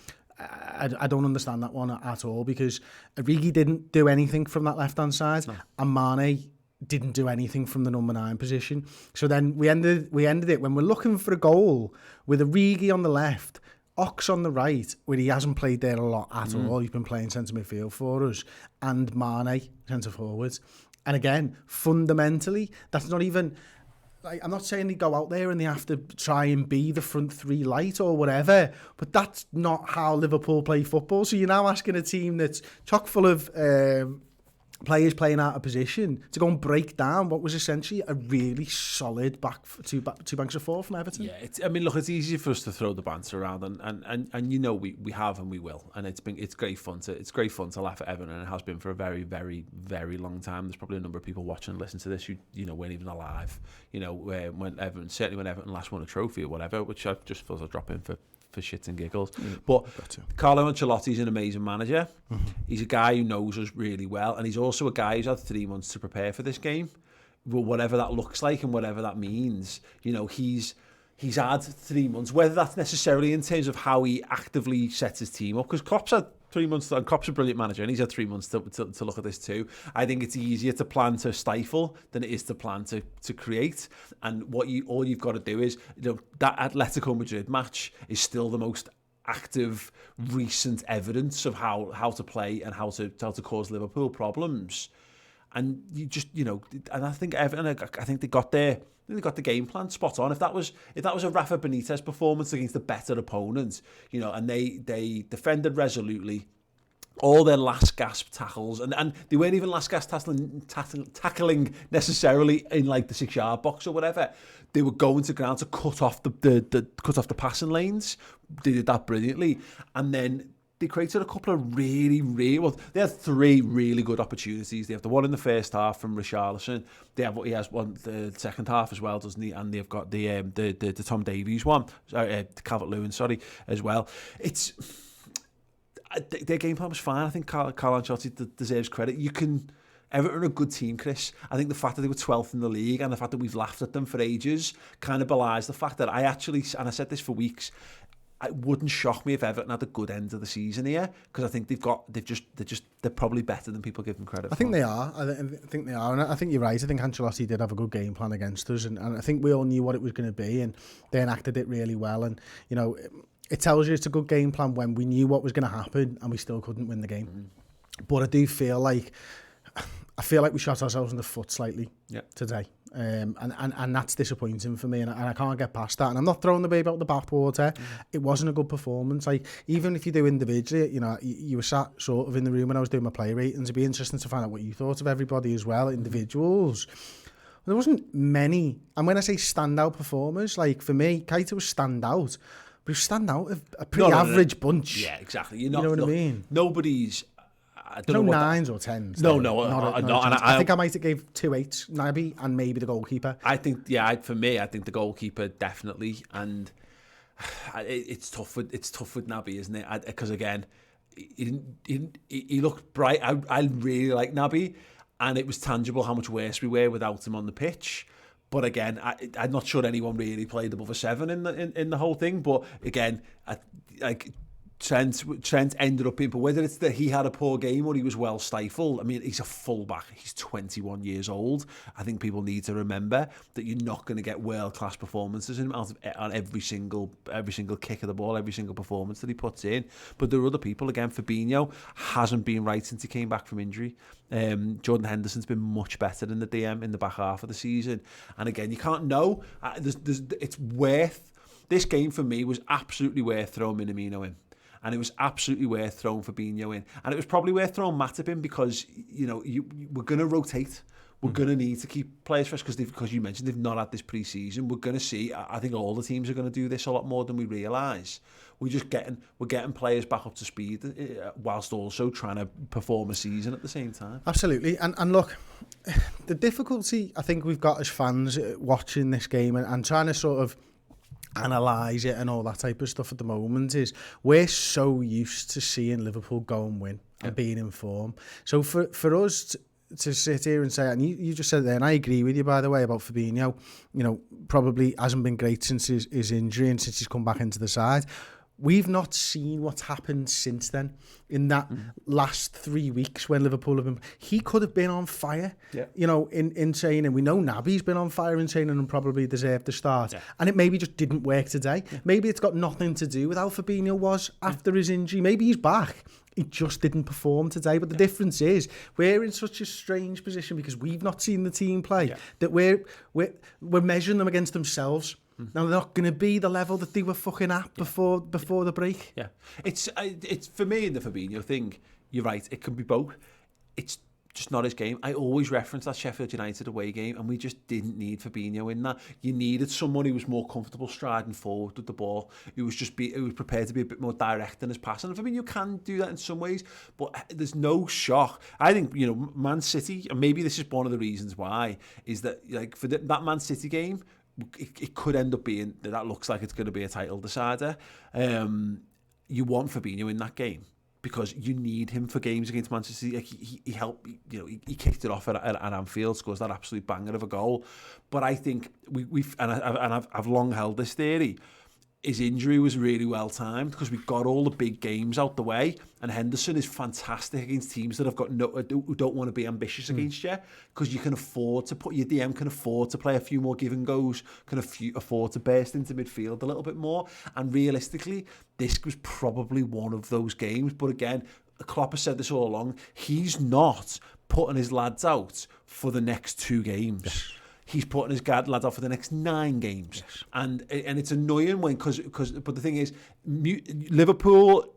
A: I don't understand that one at all, because Origi didn't do anything from that left-hand side, and Mane didn't do anything from the number 9 position. So then we ended it when we're looking for a goal with Origi on the left, Ox on the right, where he hasn't played there a lot at all. He's been playing centre midfield for us, and Mane centre forwards. And again, fundamentally, that's not even... I'm not saying they go out there and they have to try and be the front 3 light or whatever, but that's not how Liverpool play football. So you're now asking a team that's chock full of players playing out of position to go and break down what was essentially a really solid two banks of 4 from Everton.
B: Yeah, it's easy for us to throw the banter around, and we have and we will, and it's great fun to laugh at Everton, and it has been for a very, very, very long time. There's probably a number of people watching and listening to this who weren't even alive. When Everton last won a trophy or whatever, which I just thought I'd drop in for shits and giggles. But Carlo Ancelotti's an amazing manager. He's a guy who knows us really well, and he's also a guy who's had 3 months to prepare for this game, whatever that looks like and whatever that means. He's had 3 months, whether that's necessarily in terms of how he actively sets his team up, because Klopp's had 3 months, and Klopp's a brilliant manager, and he's had 3 months to look at this too. I think it's easier to plan to stifle than it is to plan to create. And all you've got to do is, that Atletico Madrid match is still the most active recent evidence of how to play and how to cause Liverpool problems. And you just, and I think Everton, I think they got there. They got the game plan spot on. If that was a Rafa Benitez performance against a better opponent, and they defended resolutely, all their last gasp tackles, and they weren't even last gasp tackling necessarily in like the 6-yard box or whatever. They were going to ground to cut off the passing lanes. They did that brilliantly, and then they created a couple of they had 3 really good opportunities. They have the one in the first half from Richarlison. He has one the second half as well, doesn't he? And they've got the Tom Davies one, Calvert-Lewin, as well. Their game plan was fine. I think Carlo Ancelotti deserves credit. Everton are a good team, Chris. I think the fact that they were 12th in the league and the fact that we've laughed at them for ages kind of belies the fact that and I said this for weeks, it wouldn't shock me if Everton had a good end of the season here, because I think they're probably better than people give them credit for.
A: I think they are. I think they are, and I think you're right. I think Ancelotti did have a good game plan against us, and I think we all knew what it was going to be, and they enacted it really well. And it tells you it's a good game plan when we knew what was going to happen and we still couldn't win the game. But I do feel like we shot ourselves in the foot slightly today. And that's disappointing for me, and I can't get past that. And I'm not throwing the baby out the bathwater. It wasn't a good performance. Like, even if you do individually, you were sat sort of in the room when I was doing my play ratings. It'd be interesting to find out what you thought of everybody as well, individuals. There wasn't many. And when I say standout performers, like for me, Keita was standout. But he was standout of a pretty average bunch.
B: Yeah, exactly.
A: You know what I mean?
B: Nobody's... I don't
A: no
B: know what
A: 9s or 10s.
B: No,
A: I think I might have gave 2 8s, Naby, and maybe the goalkeeper.
B: I think, for me, I think the goalkeeper definitely, and it's tough with Naby, isn't it? Because again, he looked bright. I really like Naby, and it was tangible how much worse we were without him on the pitch. But again, I'm not sure anyone really played above a 7 in the whole thing. But again, Trent ended up in, but whether it's that he had a poor game or he was well stifled, I mean, he's a fullback. He's 21 years old. I think people need to remember that you're not going to get world-class performances in him on every single kick of the ball, every single performance that he puts in. But there are other people. Again, Fabinho hasn't been right since he came back from injury. Jordan Henderson's been much better in the DM in the back half of the season. And again, you can't know. It's worth... This game for me was absolutely worth throwing Minamino in. And it was absolutely worth throwing Fabinho in. And it was probably worth throwing Matip in because, we're going to rotate. We're going to need to keep players fresh because you mentioned they've not had this pre-season. We're going to see, I think all the teams are going to do this a lot more than we realise. We're getting players back up to speed whilst also trying to perform a season at the same time.
A: Absolutely. And look, the difficulty I think we've got as fans watching this game and trying to sort of analyse it and all that type of stuff at the moment is we're so used to seeing Liverpool go and win and being in form. So for us to sit here and say, and you just said there, and I agree with you, by the way, about Fabinho, probably hasn't been great since his injury and since he's come back into the side. We've not seen what's happened since then. In that last 3 weeks when Liverpool have been... He could have been on fire, in training. We know Naby's been on fire in training and probably deserved the start. Yeah. And it maybe just didn't work today. Yeah. Maybe it's got nothing to do with how Fabinho was after his injury. Maybe he's back. He just didn't perform today. But the difference is we're in such a strange position because we've not seen the team play that we're measuring them against themselves. Now they're not going to be the level that they were fucking at before the break.
B: Yeah, it's for me in the Fabinho thing. You're right. It can be both. It's just not his game. I always reference that Sheffield United away game, and we just didn't need Fabinho in that. You needed someone who was more comfortable striding forward with the ball, who was prepared to be a bit more direct in his passing. And Fabinho can do that in some ways, but there's no shock. I think Man City, and maybe this is one of the reasons why, is that for that Man City game. It could end up being that looks like it's going to be a title decider. You want Fabinho in that game because you need him for games against Manchester City. Like he helped, he kicked it off at Anfield, scores that absolute banger of a goal. But I think I've long held this theory. His injury was really well timed because we got all the big games out the way, and Henderson is fantastic against teams that have got who don't want to be ambitious against you, because you can afford to put your DM can afford to play a few more give and goes, can afford to burst into midfield a little bit more, and realistically, this was probably one of those games. But again, Klopp has said this all along: he's not putting his lads out for the next 2 games. Yes. He's putting his lads out for the next 9 games. Yes. And it's annoying but the thing is, Liverpool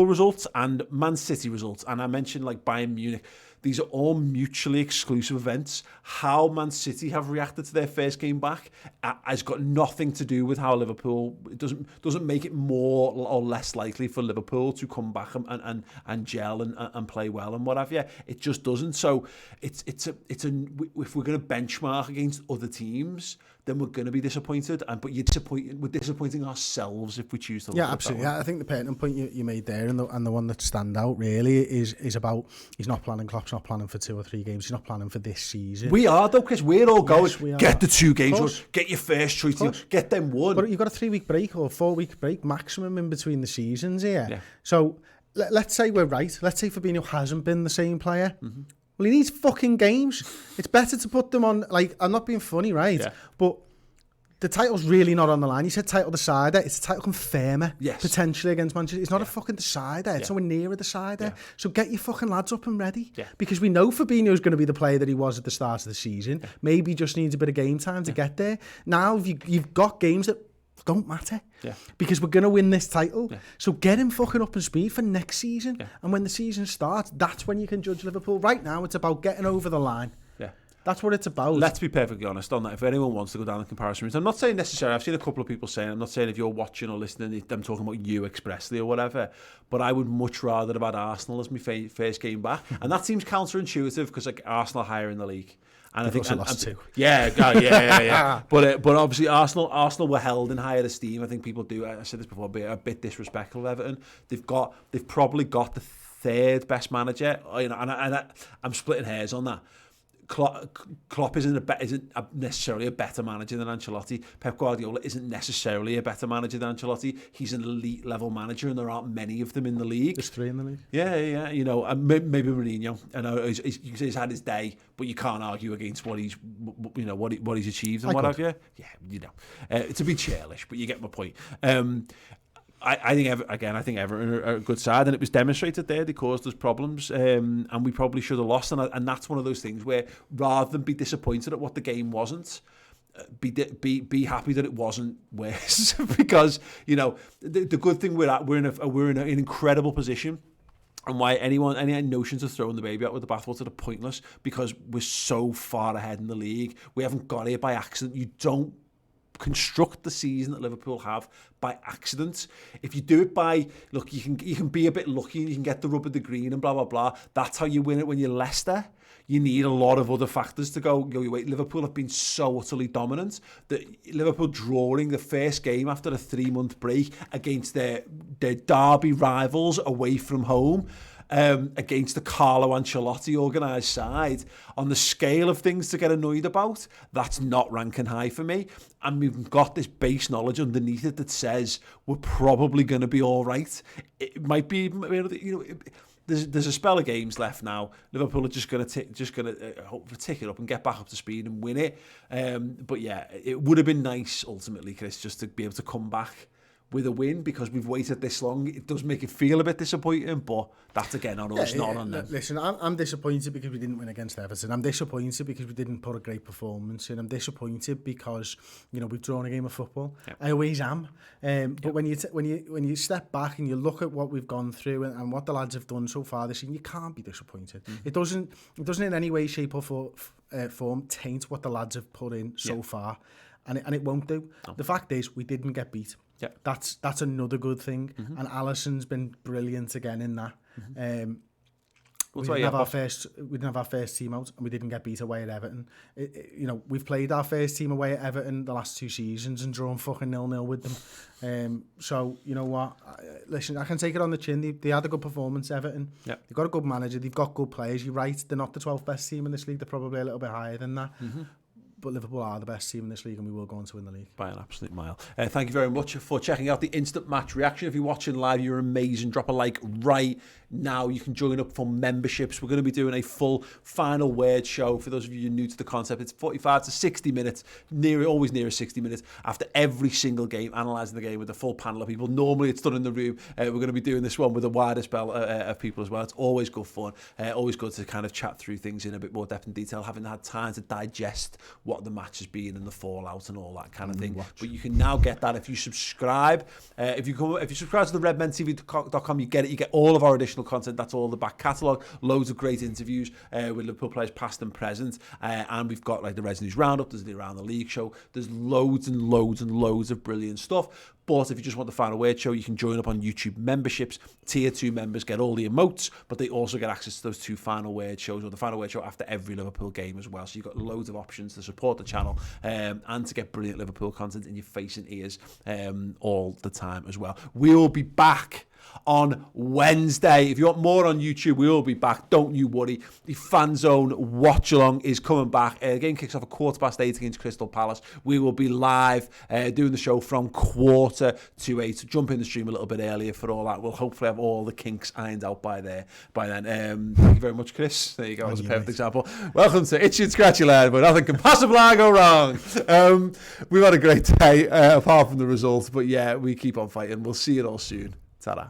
B: results and Man City results, and I mentioned like Bayern Munich, these are all mutually exclusive events. How Man City have reacted to their first game back has got nothing to do with how Liverpool. It doesn't make it more or less likely for Liverpool to come back and gel and play well and what have you. It just doesn't. So it's if we're going to benchmark against other teams, then we're going to be disappointed. But we're disappointing ourselves if we choose to.
A: Yeah, absolutely. I think the pertinent point you made there, and the one that stand out really is about he's not planning. Klopp's not planning for 2 or 3 games. He's not planning for this season.
B: We are though, Chris. We're all going.
A: Yes, we
B: get the 2 games. Get your first choice. Get them won.
A: But you've got a 3-week break or 4-week break maximum in between the seasons here. Yeah. So let's say we're right. Let's say Fabinho hasn't been the same player. Mm-hmm. Well, he needs fucking games. It's better to put them on. Like, I'm not being funny, right? Yeah. But the title's really not on the line. You said title decider. It's a title confirmer, potentially, against Manchester. It's not a fucking decider. It's nowhere near a decider. Yeah. So get your fucking lads up and ready. Yeah. Because we know Fabinho's going to be the player that he was at the start of the season. Yeah. Maybe he just needs a bit of game time to get there. Now you've got games that don't matter. Yeah. Because we're going to win this title. Yeah. So get him fucking up and speed for next season. Yeah. And when the season starts, that's when you can judge Liverpool. Right now, it's about getting over the line. That's what it's about.
B: Let's be perfectly honest on that. If anyone wants to go down the comparison route, I'm not saying necessarily, I've seen a couple of people saying, I'm not saying if you're watching or listening, them talking about you expressly or whatever, but I would much rather have had Arsenal as my first game back. And that seems counterintuitive because like Arsenal are higher in the league. And I think
A: lost two.
B: Yeah. But obviously Arsenal were held in higher esteem. I think people do. I said this before, a bit disrespectful of Everton. They've probably got the third best manager. You know, and I'm splitting hairs on that. Klopp isn't necessarily a better manager than Ancelotti. Pep Guardiola isn't necessarily a better manager than Ancelotti. He's an elite level manager, and there aren't many of them in the league.
A: There's 3 in the league.
B: Yeah. You know, maybe Mourinho. I know he's had his day, but you can't argue against what he's achieved and what have you. Yeah, you know, to be churlish, but you get my point. I think Everton are a good side, and it was demonstrated there. They caused us problems, and we probably should have lost. And that's one of those things where, rather than be disappointed at what the game wasn't, be happy that it wasn't worse. Because you know the good thing we're in an incredible position. And why any notions of throwing the baby out with the bathwater are pointless, because we're so far ahead in the league. We haven't got here by accident. You don't construct the season that Liverpool have by accident. If you do it by, look, you can be a bit lucky and you can get the rub of the green and blah, blah, blah. That's how you win it when you're Leicester. You need a lot of other factors to go your way. Liverpool have been so utterly dominant that Liverpool drawing the first game after a 3-month break against their derby rivals away from home, against the Carlo Ancelotti organised side, on the scale of things to get annoyed about, that's not ranking high for me. And we've got this base knowledge underneath it that says we're probably going to be all right. It might be, you know, there's a spell of games left now. Liverpool are just going to hope to tick it up and get back up to speed and win it. But yeah, it would have been nice ultimately, Chris, just to be able to come back with a win, because we've waited this long. It does make it feel a bit disappointing, but that's again on us, not on them.
A: Listen, I'm disappointed because we didn't win against Everton. I'm disappointed because we didn't put a great performance in. I'm disappointed because, you know, we've drawn a game of football. Yep. I always am. But when you step back and you look at what we've gone through and what the lads have done so far this season, you can't be disappointed. It doesn't in any way, shape or form taint what the lads have put in so far, and it won't do. No. The fact is, we didn't get beat. Yeah, that's another good thing, and Alisson's been brilliant again in that. We didn't have our first team out, and we didn't get beat away at Everton. You know, we've played our first team away at Everton the last 2 seasons and drawn fucking 0-0 with them. So you know what? Listen, I can take it on the chin. They had a good performance, Everton. Yeah, they've got a good manager. They've got good players. You're right. They're not the 12th best team in this league. They're probably a little bit higher than that. But Liverpool are the best team in this league, and we will go on to win the league.
B: By an absolute mile. Thank you very much for checking out the instant match reaction. If you're watching live, you're amazing. Drop a like right now. You can join up for memberships. We're going to be doing a full final word show. For those of you new to the concept, it's 45 to 60 minutes, always near 60 minutes, after every single game, analysing the game with a full panel of people. Normally it's done in the room. We're going to be doing this one with a wider spell of people as well. It's always good fun. Always good to kind of chat through things in a bit more depth and detail, having had time to digest what the match has been and the fallout and all that kind of thing. But you can now get that if you subscribe. If you subscribe to the redmentv.com, you get it. You get all of our additional content. That's all the back catalogue. Loads of great interviews with Liverpool players past and present. And we've got like the Reds News Roundup. There's the Around the League show. There's loads and loads and loads of brilliant stuff. But if you just want the final word show, you can join up on YouTube memberships. Tier 2 members get all the emotes, but they also get access to those 2 final word shows, or the final word show after every Liverpool game as well. So you've got loads of options to support the channel and to get brilliant Liverpool content in your face and ears all the time as well. We will be back on Wednesday. If you want more on YouTube, we will be back. Don't you worry. The Fan Zone Watch Along is coming back. The game kicks off at 8:15 against Crystal Palace. We will be live doing the show from 7:45. Jump in the stream a little bit earlier for all that. We'll hopefully have all the kinks ironed out by then. Thank you very much, Chris. There you go. That was a perfect example. Welcome to Itchy and Scratchy Land, where nothing can possibly go wrong. We've had a great day, apart from the results. But yeah, we keep on fighting. We'll see you all soon. Ta-da.